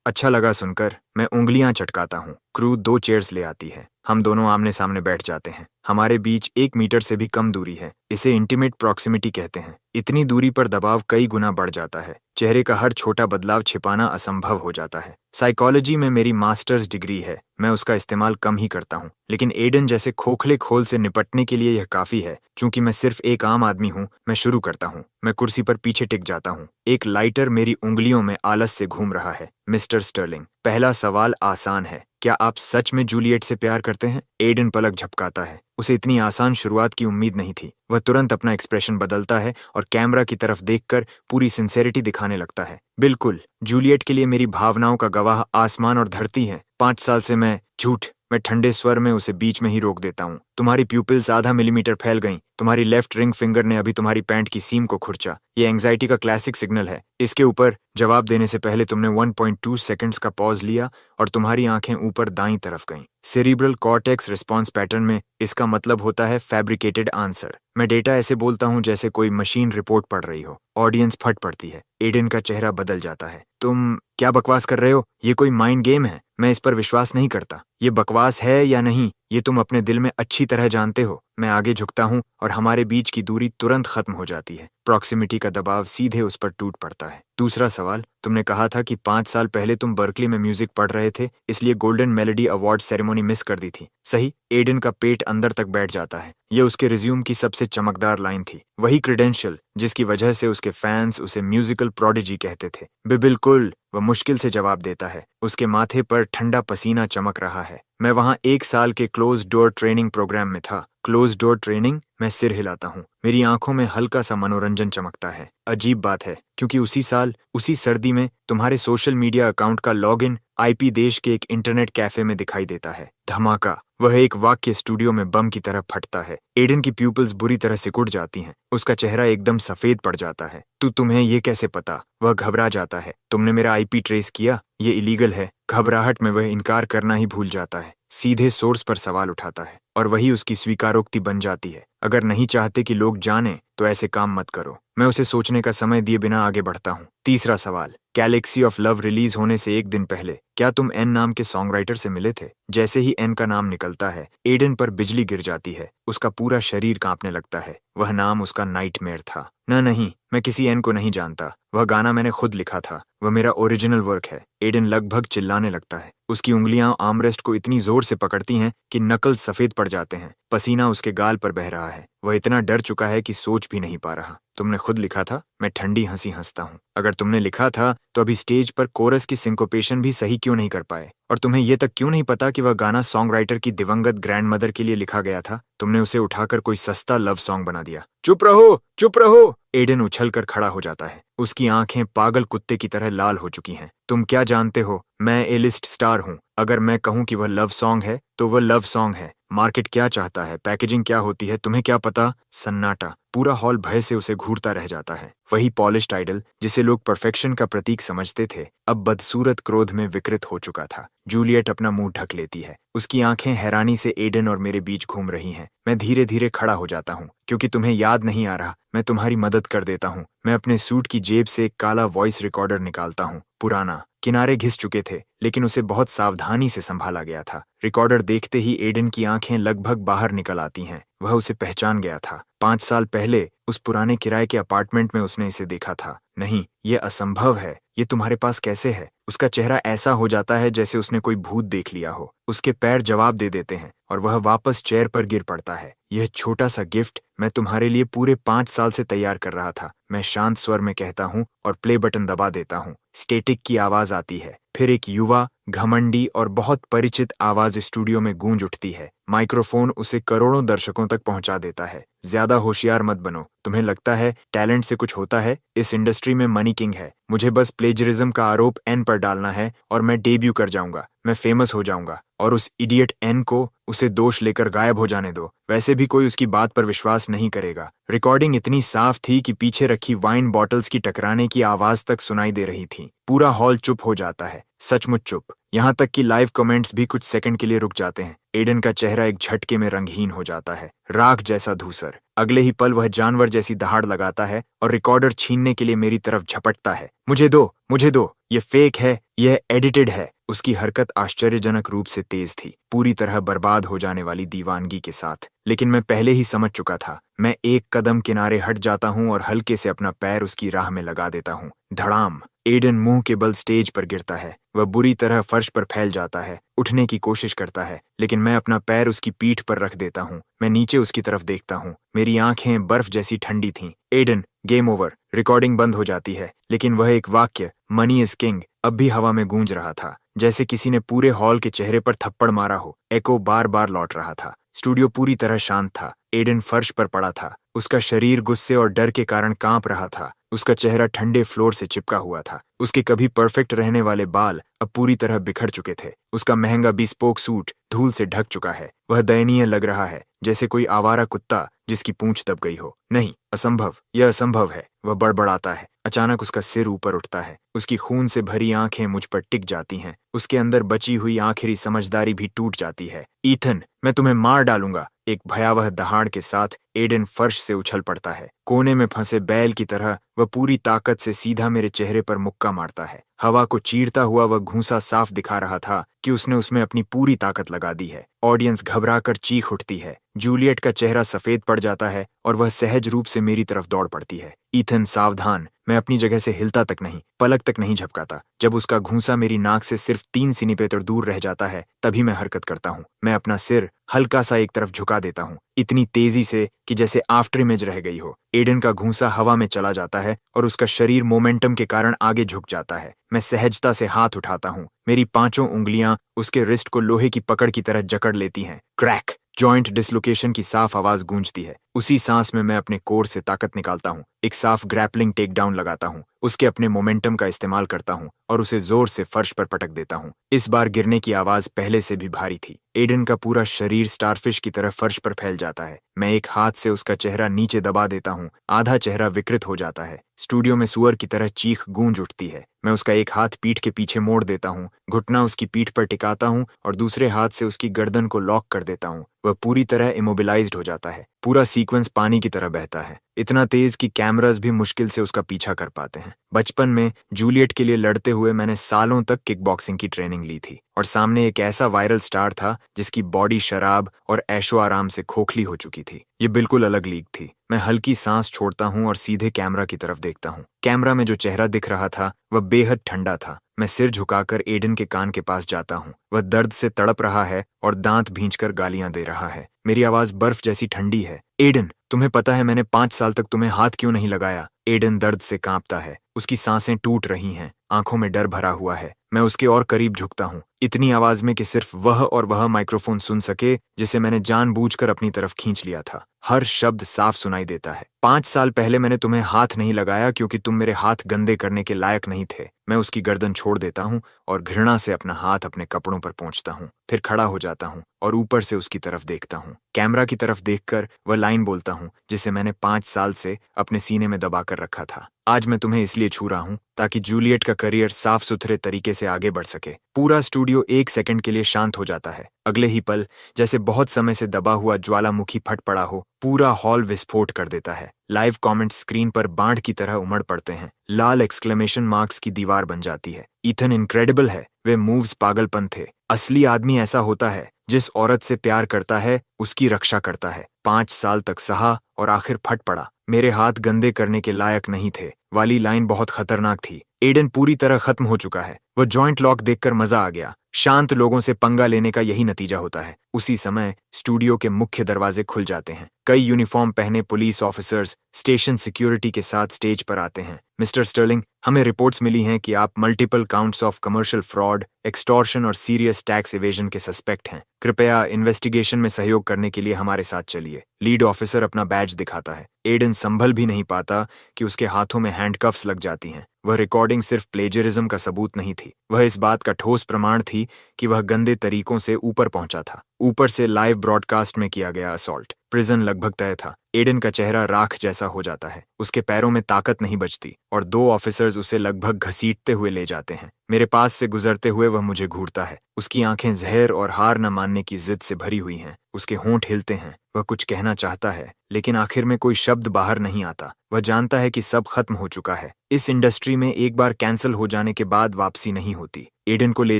अच्छा लगा सुनकर। मैं उंगलियां चटकाता हूँ। क्रू 2 चेयर्स ले आती है। हम दोनों आमने सामने बैठ जाते हैं। हमारे बीच 1 मीटर से भी कम दूरी है। इसे इंटीमेट प्रॉक्सिमिटी कहते हैं। इतनी दूरी पर दबाव कई गुना बढ़ जाता है। चेहरे का हर छोटा बदलाव छिपाना असंभव हो जाता है। साइकोलॉजी में मेरी मास्टर्स डिग्री है, मैं उसका इस्तेमाल कम ही करता हूँ, लेकिन एडन जैसे खोखले खोल से निपटने के लिए यह काफी है। चूंकि मैं सिर्फ एक आम आदमी हूँ, मैं शुरू करता हूँ। मैं कुर्सी पर पीछे टिक जाता हूँ। एक लाइटर मेरी उंगलियों में आलस से घूम रहा है। मिस्टर स्टर्लिंग, पहला सवाल आसान है, क्या आप सच में जूलियट से प्यार करते हैं? एडन पलक झपकाता है। उसे इतनी आसान शुरुआत की उम्मीद नहीं थी। वह तुरंत अपना एक्सप्रेशन बदलता है और कैमरा की तरफ देखकर पूरी सिंसेरिटी दिखाने लगता है। बिल्कुल, जूलियट के लिए मेरी भावनाओं का गवाह आसमान और धरती है। 5 साल से मैं झूठ। मैं ठंडे स्वर में उसे बीच में ही रोक देता हूँ। तुम्हारी प्यूपिल्स आधा मिलीमीटर फैल गईं। तुम्हारी लेफ्ट रिंग फिंगर ने अभी तुम्हारी पैंट की सीम को खुरचा। ये एंग्जाइटी का क्लासिक सिग्नल है। इसके ऊपर जवाब देने से पहले तुमने 1.2 सेकंड्स का पॉज लिया और तुम्हारी आंखें ऊपर दाईं तरफ गईं। सेरिब्रल कॉर्टेक्स रिस्पॉन्स पैटर्न में इसका मतलब होता है फैब्रिकेटेड आंसर। मैं डेटा ऐसे बोलता हूँ जैसे कोई मशीन रिपोर्ट पढ़ रही हो। ऑडियंस फट पड़ती है। एडन का चेहरा बदल जाता है। तुम क्या बकवास कर रहे हो? ये कोई माइंड गेम है। मैं इस पर विश्वास नहीं करता। ये बकवास है या नहीं, ये तुम अपने दिल में अच्छी तरह जानते हो। मैं आगे झुकता हूँ और हमारे बीच की दूरी तुरंत खत्म हो जाती है। प्रॉक्सिमिटी का दबाव सीधे उस पर टूट पड़ता है। दूसरा सवाल, तुमने कहा था कि 5 साल पहले तुम बर्कली में म्यूजिक पढ़ रहे थे, इसलिए golden melody award ceremony miss कर दी थी, सही? एडन का पेट अंदर तक बैठ जाता है। ये उसके रिज्यूम की सबसे चमकदार लाइन थी। वही क्रेडेंशियल जिसकी वजह से उसके फैंस उसे म्यूजिकल प्रोडिजी कहते थे। बिल्कुल, वह मुश्किल से जवाब देता है। उसके माथे पर ठंडा पसीना चमक रहा है। मैं वहां 1 साल के क्लोज डोर ट्रेनिंग प्रोग्राम में था। Close door training? मैं सिर हिलाता हूँ। मेरी आंखों में हल्का सा मनोरंजन चमकता है। अजीब बात है, क्योंकि उसी साल, उसी सर्दी में तुम्हारे सोशल मीडिया अकाउंट का लॉगिन आईपी देश के एक इंटरनेट कैफे में दिखाई देता है। धमाका! वह एक वाक्य स्टूडियो में बम की तरह फटता है। एडन की प्यूपिल्स बुरी तरह सिकुड़ जाती हैं। उसका चेहरा एकदम सफेद पड़ जाता है। तुम्हें ये कैसे पता? वह घबरा जाता है। तुमने मेरा आईपी ट्रेस किया? ये इलीगल है। घबराहट में वह इनकार करना ही भूल जाता है। सीधे सोर्स पर सवाल उठाता है और वही उसकी स्वीकारोक्ति बन जाती है। अगर नहीं चाहते कि लोग जाने तो ऐसे काम मत करो। मैं उसे सोचने का समय दिए बिना आगे बढ़ता हूँ। तीसरा सवाल, गैलेक्सी ऑफ लव रिलीज होने से 1 दिन पहले क्या तुम एन नाम के सॉन्ग राइटर से मिले थे? जैसे ही एन का नाम निकलता है, एडन पर बिजली गिर जाती है। उसका पूरा शरीर कांपने लगता है। वह नाम उसका नाइटमेयर था। नहीं, मैं किसी एन को नहीं जानता। वह गाना मैंने खुद लिखा था। वह मेरा ओरिजिनल वर्क है। एडन लगभग चिल्लाने लगता है। उसकी उंगलियां आर्मरेस्ट को इतनी जोर से पकड़ती हैं कि नकल सफेद पड़ जाते हैं। पसीना उसके गाल पर बह रहा है। वह इतना डर चुका है कि सोच भी नहीं पा रहा। तुमने खुद लिखा था? मैं ठंडी हंसी हंसता हूँ। अगर तुमने लिखा था तो अभी स्टेज पर कोरस की सिंकोपेशन भी सही क्यों नहीं कर पाए? और तुम्हें यह तक क्यों नहीं पता कि वह गाना सॉन्ग राइटर की दिवंगत ग्रैंडमदर के लिए लिखा गया था? तुमने उसे उठाकर कोई सस्ता लव सॉन्ग बना दिया। चुप रहो, चुप रहो! एडन उछलकर खड़ा हो जाता है। उसकी आंखें पागल कुत्ते की तरह लाल हो चुकी हैं। तुम क्या जानते हो? मैं ए लिस्ट स्टार हूँ। अगर मैं कहूँ कि वह लव सॉन्ग है तो वह लव सॉन्ग है। मार्केट क्या चाहता है, पैकेजिंग क्या होती है, तुम्हें क्या पता? सन्नाटा। पूरा हॉल भय से उसे घूरता रह जाता है। वही पॉलिश्ड आइडल जिसे लोग परफेक्शन का प्रतीक समझते थे, अब बदसूरत क्रोध में विकृत हो चुका था। जूलियट अपना मुंह ढक लेती है। उसकी आंखें हैरानी से एडन और मेरे बीच घूम रही हैं। मैं धीरे धीरे खड़ा हो जाता हूँ। क्योंकि तुम्हें याद नहीं आ रहा, मैं तुम्हारी मदद कर देता हूँ। मैं अपने सूट की जेब से एक काला वॉइस रिकॉर्डर निकालता हूँ। पुराना, किनारे घिस चुके थे, लेकिन उसे बहुत सावधानी से संभाला गया था। रिकॉर्डर देखते ही एडन की आंखें लगभग बाहर निकल आती हैं। वह उसे पहचान गया था। 5 साल पहले उस पुराने किराए के अपार्टमेंट में उसने इसे देखा था। नहीं, यह असंभव है। ये तुम्हारे पास कैसे है? उसका चेहरा ऐसा हो जाता है जैसे उसने कोई भूत देख लिया हो। उसके पैर जवाब दे देते हैं और वह वापस चेयर पर गिर पड़ता है। यह छोटा सा गिफ्ट मैं तुम्हारे लिए पूरे 5 साल से तैयार कर रहा था। मैं शांत स्वर में कहता हूँ और प्ले बटन दबा देता हूँ। स्टैटिक की आवाज आती है। फिर एक युवा, घमंडी और बहुत परिचित आवाज स्टूडियो में गूंज उठती है। माइक्रोफोन उसे करोड़ों दर्शकों तक पहुंचा देता है। ज्यादा होशियार मत बनो। तुम्हें लगता है टैलेंट से कुछ होता है? इस इंडस्ट्री में मनी किंग है। मुझे बस प्लेजरिज्म का आरोप एन पर डालना है और मैं डेब्यू कर जाऊंगा। मैं फेमस हो जाऊंगा और उस इडियट एन को उसे दोष लेकर गायब हो जाने दो। वैसे भी कोई उसकी बात पर विश्वास नहीं करेगा। रिकॉर्डिंग इतनी साफ थी कि पीछे रखी वाइन बॉटल्स की टकराने की आवाज तक सुनाई दे रही थी। पूरा हॉल चुप हो जाता है, सचमुच चुप। यहाँ तक कि लाइव कमेंट्स भी कुछ सेकंड के लिए रुक जाते हैं। एडन का चेहरा एक झटके में रंगहीन हो जाता है, राख जैसा धूसर। अगले ही पल वह जानवर जैसी दहाड़ लगाता है और रिकॉर्डर छीनने के लिए मेरी तरफ झपटता है। मुझे दो, मुझे दो। ये फेक है, यह एडिटेड है। उसकी हरकत आश्चर्यजनक रूप से तेज थी, पूरी तरह बर्बाद हो जाने वाली दीवानगी के साथ। लेकिन मैं पहले ही समझ चुका था। मैं एक कदम किनारे हट जाता हूँ और हल्के से अपना पैर उसकी राह में लगा देता हूँ। धड़ाम! एडन मुंह के बल स्टेज पर गिरता है। वह बुरी तरह फर्श पर फैल जाता है, उठने की कोशिश करता है, लेकिन मैं अपना पैर उसकी पीठ पर रख देता हूँ। मैं नीचे उसकी तरफ देखता हूँ। मेरी आंखें बर्फ जैसी ठंडी थीं। Aiden, game over. रिकॉर्डिंग बंद हो जाती है, लेकिन वह एक वाक्य, मनी इज किंग, अब भी हवा में गूंज रहा था, जैसे किसी ने पूरे हॉल के चेहरे पर थप्पड़ मारा हो। एको बार बार लौट रहा था। स्टूडियो पूरी तरह शांत था। एडन फर्श पर पड़ा था। उसका शरीर गुस्से और डर के कारण कांप रहा था। उसका चेहरा ठंडे फ्लोर से चिपका हुआ था। उसके कभी परफेक्ट रहने वाले बाल अब पूरी तरह बिखर चुके थे। उसका महंगा बिस्पोक सूट धूल से ढक चुका है। वह दयनीय लग रहा है, जैसे कोई आवारा कुत्ता जिसकी पूंछ दब गई हो। नहीं, असंभव, यह असंभव है। वह बड़बड़ाता है। अचानक उसका सिर ऊपर उठता है। उसकी खून से भरी आंखें मुझ पर टिक जाती हैं। उसके अंदर बची हुई आखिरी समझदारी भी टूट जाती है। ईथन, मैं तुम्हें मार डालूंगा। एक भयावह दहाड़ के साथ एडन फर्श से उछल पड़ता है। कोने में फंसे बैल की तरह वह पूरी ताकत से सीधा मेरे चेहरे पर मुक्का मारता है। हवा को चीरता हुआ वह घूंसा साफ दिखा रहा था कि उसने उसमें अपनी पूरी ताकत लगा दी है। ऑडियंस घबराकर चीख उठती है। जूलियट का चेहरा सफेद पड़ जाता है और वह सहज रूप से मेरी तरफ दौड़ पड़ती है। ईथन, सावधान! मैं अपनी जगह से हिलता तक नहीं, पलक तक नहीं झपकाता। जब उसका घूंसा मेरी नाक से सिर्फ 3 सेंटीमीटर दूर रह जाता है, तभी मैं हरकत करता हूँ। मैं अपना सिर हल्का सा एक तरफ झुका देता हूँ, इतनी तेजी से कि जैसे आफ्टर इमेज रह गई हो। एडन का घूंसा हवा में चला जाता है और उसका शरीर मोमेंटम के कारण आगे झुक जाता है। मैं सहजता से हाथ उठाता हूँ। मेरी 5 उंगलियां उसके रिस्ट को लोहे की पकड़ की तरह जकड़ लेती हैं। क्रैक! जॉइंट डिसलोकेशन की साफ आवाज गूंजती है। उसी सांस में मैं अपने कोर से ताकत निकालता हूँ। एक साफ ग्रैपलिंग टेक डाउन लगाता हूँ। उसके अपने मोमेंटम का इस्तेमाल करता हूँ और उसे जोर से फर्श पर पटक देता हूँ। इस बार गिरने की आवाज पहले से भी भारी थी। एडन का पूरा शरीर स्टारफिश की तरह फर्श पर फैल जाता है। मैं एक हाथ से उसका चेहरा नीचे दबा देता हूँ। आधा चेहरा विकृत हो जाता है। स्टूडियो में सुअर की तरह चीख गूंज उठती है। मैं उसका एक हाथ पीठ के पीछे मोड़ देता हूँ, घुटना उसकी पीठ पर टिकाता हूँ और दूसरे हाथ से उसकी गर्दन को लॉक कर देता हूँ। वह पूरी तरह इमोबिलाइज्ड हो जाता है। पूरा सीक्वेंस पानी की तरह बहता है, इतना तेज कि कैमरास भी मुश्किल से उसका पीछा कर पाते हैं। बचपन में जूलियट के लिए लड़ते हुए मैंने सालों तक किक बॉक्सिंग की ट्रेनिंग ली थी और सामने एक ऐसा वायरल स्टार था जिसकी बॉडी शराब और ऐशो आराम से खोखली हो चुकी थी। ये बिल्कुल अलग लीग थी। मैं हल्की सांस छोड़ता हूँ और सीधे कैमरा की तरफ देखता हूँ। कैमरा में जो चेहरा दिख रहा था वह बेहद ठंडा था। मैं सिर झुकाकर एडन के कान के पास जाता हूँ। वह दर्द से तड़प रहा है और दांत भींचकर गालियां दे रहा है। मेरी आवाज बर्फ जैसी ठंडी है। एडन, तुम्हें पता है मैंने 5 साल तक तुम्हें हाथ क्यों नहीं लगाया? एडन दर्द से कांपता है। उसकी सांसें टूट रही हैं, आंखों में डर भरा हुआ है। मैं उसके और करीब झुकता हूँ, इतनी आवाज में कि सिर्फ वह और वह माइक्रोफोन सुन सके जिसे मैंने जानबूझकर अपनी तरफ खींच लिया था। हर शब्द साफ सुनाई देता है। 5 साल पहले मैंने तुम्हें हाथ नहीं लगाया क्योंकि तुम मेरे हाथ गंदे करने के लायक नहीं थे। मैं उसकी गर्दन छोड़ देता हूँ और घृणा से अपना हाथ अपने कपड़ों पर पोंछता हूँ। फिर खड़ा हो जाता हूँ और ऊपर से उसकी तरफ देखता हूँ। कैमरा की तरफ देखकर वह लाइन बोलता हूँ जिसे मैंने 5 साल से अपने सीने में दबाकर रखा था। आज मैं तुम्हें इसलिए छू रहा हूँ ताकि जूलियट का करियर साफ सुथरे तरीके से आगे बढ़ सके। पूरा स्टूडियो 1 सेकंड के लिए शांत हो जाता है। अगले ही पल जैसे बहुत समय से दबा हुआ ज्वालामुखी फट पड़ा हो, पूरा हॉल विस्फोट कर देता है। लाइव कमेंट्स स्क्रीन पर बाढ़ की तरह उमड़ पड़ते हैं। लाल एक्सक्लेमेशन मार्क्स की दीवार बन जाती है। ईथन इनक्रेडिबल है। वे मूव्स पागलपन थे। असली आदमी ऐसा होता है, जिस औरत से प्यार करता है उसकी रक्षा करता है। 5 साल तक सहा और आखिर फट पड़ा। मेरे हाथ गंदे करने के लायक नहीं थे वाली लाइन बहुत खतरनाक थी। एडन पूरी तरह खत्म हो चुका है। वह जॉइंट लॉक देखकर मजा आ गया। शांत लोगों से पंगा लेने का यही नतीजा होता है। उसी समय स्टूडियो के मुख्य दरवाजे खुल जाते हैं। कई यूनिफॉर्म पहने पुलिस ऑफिसर्स स्टेशन सिक्योरिटी के साथ स्टेज पर आते हैं। मिस्टर स्टर्लिंग, हमें रिपोर्ट्स मिली हैं कि आप multiple counts of commercial fraud, extortion और सीरियस टैक्स इवेजन के सस्पेक्ट हैं। कृपया इन्वेस्टिगेशन में सहयोग करने के लिए हमारे साथ चलिए। लीड ऑफिसर अपना बैज दिखाता है। एडन संभल भी नहीं पाता कि उसके हाथों में हैंडकफ्स लग जाती हैं। वह रिकॉर्डिंग सिर्फ प्लेजरिज्म का सबूत नहीं थी, वह इस बात का ठोस प्रमाण थी कि वह गंदे तरीकों से ऊपर पहुंचा था। ऊपर से लाइव ब्रॉडकास्ट में किया गया असॉल्ट। प्रिजन लगभग तय था। एडन का चेहरा राख जैसा हो जाता है। उसके पैरों में ताकत नहीं बचती और 2 ऑफिसर्स उसे लगभग घसीटते हुए ले जाते हैं। मेरे पास से गुजरते हुए वह मुझे घूरता है। उसकी आंखें जहर और हार न मानने की जिद से भरी हुई हैं। उसके होंठ हिलते हैं। वह कुछ कहना चाहता है, लेकिन आखिर में कोई शब्द बाहर नहीं आता। वह जानता है कि सब खत्म हो चुका है। इस इंडस्ट्री में एक बार कैंसिल हो जाने के बाद वापसी नहीं होती। एडन को ले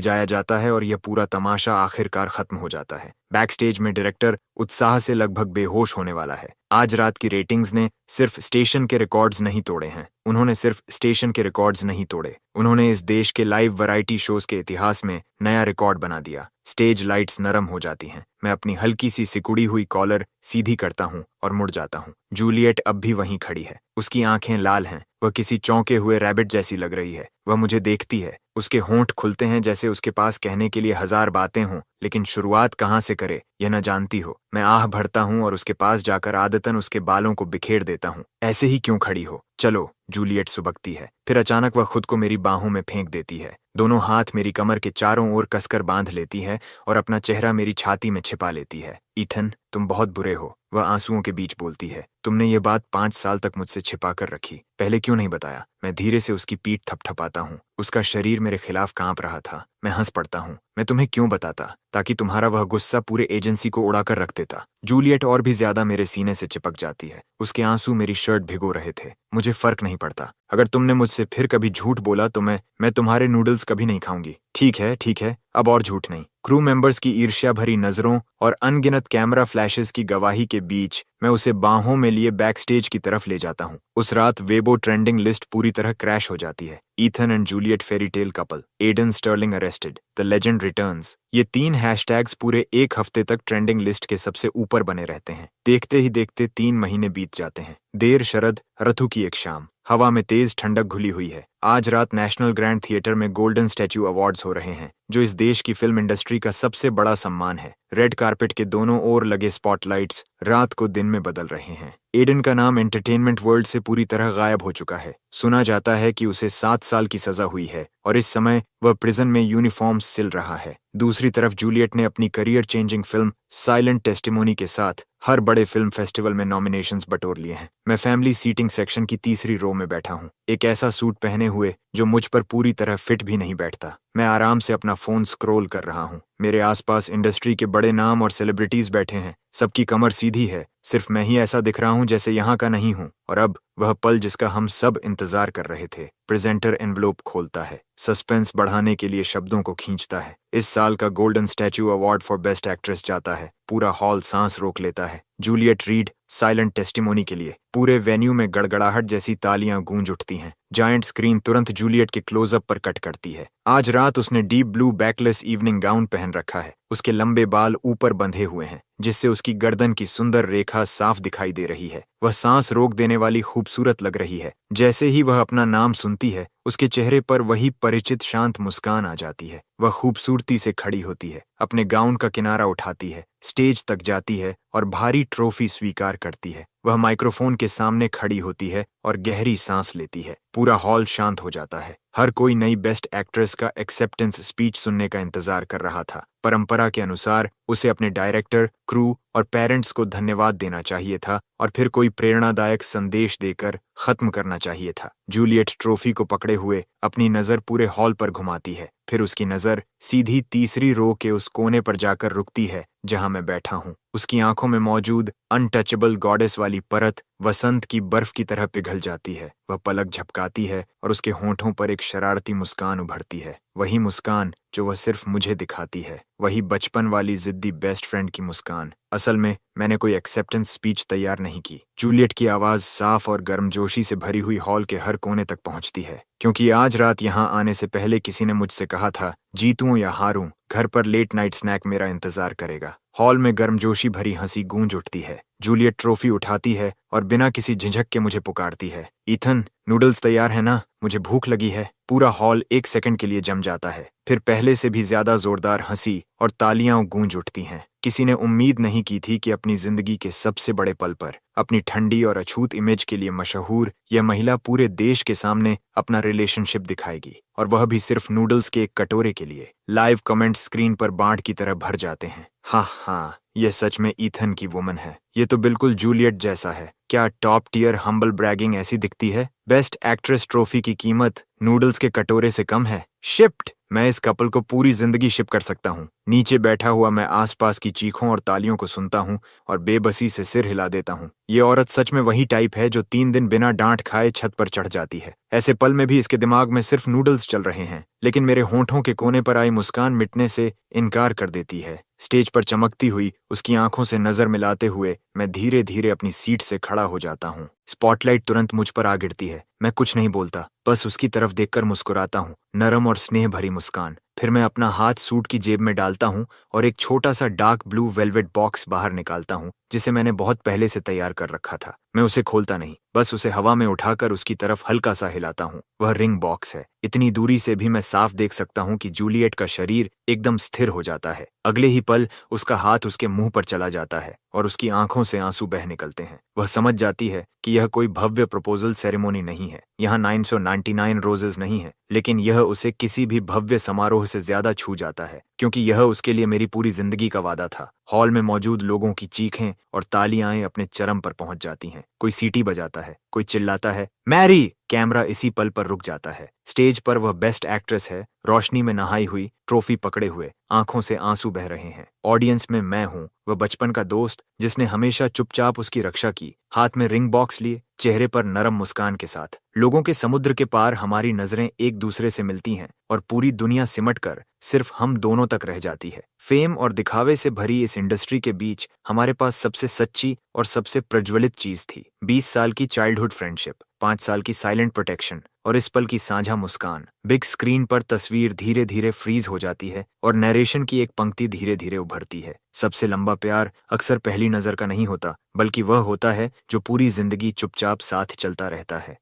जाया जाता है और यह पूरा तमाशा आखिरकार खत्म हो जाता है। बैकस्टेज में डायरेक्टर उत्साह से लगभग बेहोश होने वाला है। आज रात की रेटिंग्स ने सिर्फ स्टेशन के रिकॉर्ड्स नहीं तोड़े हैं। उन्होंने सिर्फ स्टेशन के रिकॉर्ड्स नहीं तोड़े, उन्होंने इस देश के लाइव वैरायटी शोज के इतिहास में नया रिकॉर्ड बना दिया। स्टेज लाइट्स नरम हो जाती हैं। मैं अपनी हल्की सी सिकुड़ी हुई कॉलर सीधी करता हूँ और मुड़ जाता हूँ। जूलियट अब भी वहीं खड़ी है। उसकी आंखें लाल हैं। वह किसी चौंके हुए रैबिट जैसी लग रही है। वह मुझे देखती है। उसके होंठ खुलते हैं जैसे उसके पास कहने के लिए हजार बातें हों, लेकिन शुरुआत कहाँ से करे यह न जानती हो। मैं आह भरता हूँ और उसके पास जाकर आदतन उसके बालों को बिखेर देता हूँ। ऐसे ही क्यों खड़ी हो, चलो, जूलियट सुबकती है। फिर अचानक वह खुद को मेरी बाहों में फेंक देती है। दोनों हाथ मेरी कमर के चारों ओर कसकर बांध लेती है और अपना चेहरा मेरी छाती में छिपा लेती है। ईथन, तुम बहुत बुरे हो, वह आंसुओं के बीच बोलती है। तुमने ये बात 5 साल तक मुझसे छिपा कर रखी, पहले क्यों नहीं बताया? मैं धीरे से उसकी पीठ थपथपाता हूँ। उसका शरीर मेरे खिलाफ कांप रहा था। मैं हंस पड़ता हूँ। मैं तुम्हें क्यों बताता? ताकि तुम्हारा वह गुस्सा पूरे एजेंसी को उड़ाकर रख देता। जूलियट और भी ज्यादा मेरे सीने से चिपक जाती है। उसके आंसू मेरी शर्ट भिगो रहे थे। मुझे फर्क नहीं पड़ता। अगर तुमने मुझसे फिर कभी झूठ बोला तो मैं तुम्हारे नूडल्स कभी नहीं खाऊंगी। ठीक है, अब और झूठ नहीं। क्रू मेंबर्स की ईर्ष्या भरी नजरों और अनगिनत कैमरा फ्लैशेस की गवाही के बीच मैं उसे बाहों में लिए बैक स्टेज की तरफ ले जाता हूँ। उस रात वेबो ट्रेंडिंग लिस्ट पूरी तरह क्रैश हो जाती है। Ethan and Juliet fairy tale couple, Aiden Sterling arrested, the legend returns, ये 3 हैशटैग्स पूरे 1 हफ्ते तक ट्रेंडिंग लिस्ट के सबसे ऊपर बने रहते हैं। देखते ही देखते 3 महीने बीत जाते हैं। देर शरद रथु की एक शाम, हवा में तेज ठंडक घुली हुई है। आज रात नेशनल ग्रैंड थिएटर में गोल्डन स्टैच्यू अवार्ड्स हो रहे हैं, जो इस देश की फिल्म इंडस्ट्री का सबसे बड़ा सम्मान है। रेड कार्पेट के दोनों ओर लगे स्पॉटलाइट्स रात को दिन में बदल रहे हैं। एडन का नाम एंटरटेनमेंट वर्ल्ड से पूरी तरह गायब हो चुका है। सुना जाता है कि उसे 7 साल की सजा हुई है और इस समय वह प्रिजन में यूनिफॉर्म सिल रहा है। दूसरी तरफ जूलियट ने अपनी career changing film silent testimony के साथ हर बड़े फिल्म फेस्टिवल में नॉमिनेशंस बटोर लिए हैं। मैं फैमिली सीटिंग सेक्शन की तीसरी रो में बैठा हूँ, एक ऐसा सूट पहने हुए जो मुझ पर पूरी तरह फिट भी नहीं बैठता। मैं आराम से अपना फोन स्क्रॉल कर रहा हूँ। मेरे आसपास इंडस्ट्री के बड़े नाम और सेलिब्रिटीज बैठे हैं। सबकी कमर सीधी है, सिर्फ मैं ही ऐसा दिख रहा हूँ जैसे यहाँ का नहीं हूँ। और अब वह पल जिसका हम सब इंतजार कर रहे थे। प्रेजेंटर एनवलोप खोलता है, सस्पेंस बढ़ाने के लिए शब्दों को खींचता है। इस साल का golden statue award for best actress जाता है। पूरा हॉल सांस रोक लेता है। जूलियट रीड साइलेंट टेस्टिमोनी के लिए। पूरे वेन्यू में गड़गड़ाहट जैसी तालियां गूंज उठती हैं। जायंट स्क्रीन तुरंत जूलियट के क्लोजअप पर कट करती है। आज रात उसने deep blue backless evening gown पहन रखा है। उसके लंबे बाल ऊपर बंधे हुए हैं, जिससे उसकी गर्दन की सुंदर रेखा साफ दिखाई दे रही है। वह सांस रोक देने वाली खूबसूरत लग रही है। जैसे ही वह अपना नाम सुनती है, उसके चेहरे पर वही परिचित शांत मुस्कान आ जाती है। वह खूबसूरती से खड़ी होती है, अपने गाउन का किनारा उठाती है, स्टेज तक जाती है और भारी ट्रॉफी स्वीकार करती है। वह माइक्रोफोन के सामने खड़ी होती है और गहरी सांस लेती है। पूरा हॉल शांत हो जाता है। हर कोई नई बेस्ट एक्ट्रेस का एक्सेप्टेंस स्पीच सुनने का इंतजार कर रहा था। परंपरा के अनुसार उसे अपने डायरेक्टर, क्रू और पेरेंट्स को धन्यवाद देना चाहिए था और फिर कोई प्रेरणादायक संदेश देकर खत्म करना चाहिए था। जूलियट ट्रॉफी को पकड़े हुए अपनी नजर पूरे हॉल पर घुमाती है। फिर उसकी नजर सीधी तीसरी रो के उस कोने पर जाकर रुकती है जहां मैं बैठा हूं। उसकी आंखों में मौजूद अनटचेबल गॉडेस वाली परत वसंत की बर्फ की तरह पिघल जाती है। वह पलक झपकाती है और उसके होंठों पर एक शरारती मुस्कान उभरती है। वही मुस्कान जो वह सिर्फ मुझे दिखाती है, वही बचपन वाली जिद्दी बेस्ट फ्रेंड की मुस्कान। असल में मैंने कोई एक्सेप्टेंस स्पीच तैयार नहीं की। जूलियट की आवाज साफ और गर्मजोशी से भरी हुई हॉल के हर कोने तक पहुंचती है, क्योंकि आज रात यहाँ आने से पहले किसी ने मुझसे कहा था, जीतूं या हारूं, घर पर लेट नाइट स्नैक मेरा इंतजार करेगा। हॉल में गर्मजोशी भरी हंसी गूंज उठती है। जूलियट ट्रॉफी उठाती है और बिना किसी झिझक के मुझे पुकारती है, ईथन, नूडल्स तैयार है ना? मुझे भूख लगी है। पूरा हॉल 1 सेकंड के लिए जम जाता है। फिर पहले से भी ज्यादा जोरदार हंसी और तालियां गूंज उठती हैं। किसी ने उम्मीद नहीं की थी कि अपनी जिंदगी के सबसे बड़े पल पर, अपनी ठंडी और अछूत इमेज के लिए मशहूर यह महिला पूरे देश के सामने अपना रिलेशनशिप दिखाएगी, और वह भी सिर्फ नूडल्स के एक कटोरे के लिए। लाइव कमेंट्स स्क्रीन पर बाढ़ की तरह भर जाते हैं। हाँ, यह सच में ईथन की वुमन है। ये तो बिल्कुल जूलियट जैसा है। क्या टॉप टियर हम्बल ब्रैगिंग ऐसी दिखती है? बेस्ट एक्ट्रेस ट्रॉफी की कीमत नूडल्स के कटोरे से कम है। शिप्ड। मैं इस कपल को पूरी जिंदगी शिप कर सकता हूँ। नीचे बैठा हुआ मैं आसपास की चीखों और तालियों को सुनता हूँ और बेबसी से सिर हिला देता हूँ। ये औरत सच में वही टाइप है जो 3 दिन बिना डांट खाए छत पर चढ़ जाती है। ऐसे पल में भी इसके दिमाग में सिर्फ नूडल्स चल रहे हैं, लेकिन मेरे होंठों के कोने पर आई मुस्कान मिटने से इनकार कर देती है। स्टेज पर चमकती हुई उसकी आंखों से नजर मिलाते हुए मैं धीरे धीरे अपनी सीट से खड़ा हो जाता हूँ। स्पॉटलाइट तुरंत मुझ पर आ गिरती है। मैं कुछ नहीं बोलता, बस उसकी तरफ देखकर मुस्कुराता हूँ, नरम और स्नेह भरी मुस्कान। फिर मैं अपना हाथ सूट की जेब में डालता हूँ और एक छोटा सा डार्क ब्लू वेलवेट बॉक्स बाहर निकालता हूँ, जिसे मैंने बहुत पहले से तैयार कर रखा था। मैं उसे खोलता नहीं, बस उसे हवा में उठाकर उसकी तरफ हल्का सा हिलाता हूँ। वह रिंग बॉक्स है। इतनी दूरी से भी मैं साफ देख सकता हूँ कि जूलियट का शरीर एकदम स्थिर हो जाता है। अगले ही पल उसका हाथ उसके मुंह पर चला जाता है और उसकी आंखों से आंसू बह निकलते हैं। वह समझ जाती है कि यह कोई भव्य प्रपोजल सेरेमोनी नहीं है, यहाँ 999 रोजेस नहीं है, लेकिन यह उसे किसी भी भव्य समारोह से ज्यादा छू जाता है, क्योंकि यह उसके लिए मेरी पूरी जिंदगी का वादा था। हॉल में मौजूद लोगों की चीखें और तालियां अपने चरम पर पहुंच जाती हैं। कोई सीटी बजाता है, कोई चिल्लाता है, मैरी। कैमरा इसी पल पर रुक जाता है। स्टेज पर वह बेस्ट एक्ट्रेस है, रोशनी में नहाई हुई, ट्रॉफी पकड़े हुए, आंखों से आंसू बह रहे हैं। ऑडियंस में मैं हूँ, वह बचपन का दोस्त जिसने हमेशा चुपचाप उसकी रक्षा की, हाथ में रिंग बॉक्स लिए, चेहरे पर नरम मुस्कान के साथ। लोगों के समुद्र के पार हमारी नजरें एक दूसरे से मिलती हैं और पूरी दुनिया सिमट कर सिर्फ हम दोनों तक रह जाती है। फेम और दिखावे से भरी इस इंडस्ट्री के बीच हमारे पास सबसे सच्ची और सबसे प्रज्वलित चीज थी। 20 साल की चाइल्डहुड फ्रेंडशिप, 5 साल की साइलेंट प्रोटेक्शन और इस पल की साझा मुस्कान। बिग स्क्रीन पर तस्वीर धीरे धीरे फ्रीज हो जाती है और नरेशन की एक पंक्ति धीरे धीरे उभरती है। सबसे लंबा प्यार अक्सर पहली नजर का नहीं होता, बल्कि वह होता है जो पूरी जिंदगी चुपचाप साथ चलता रहता है।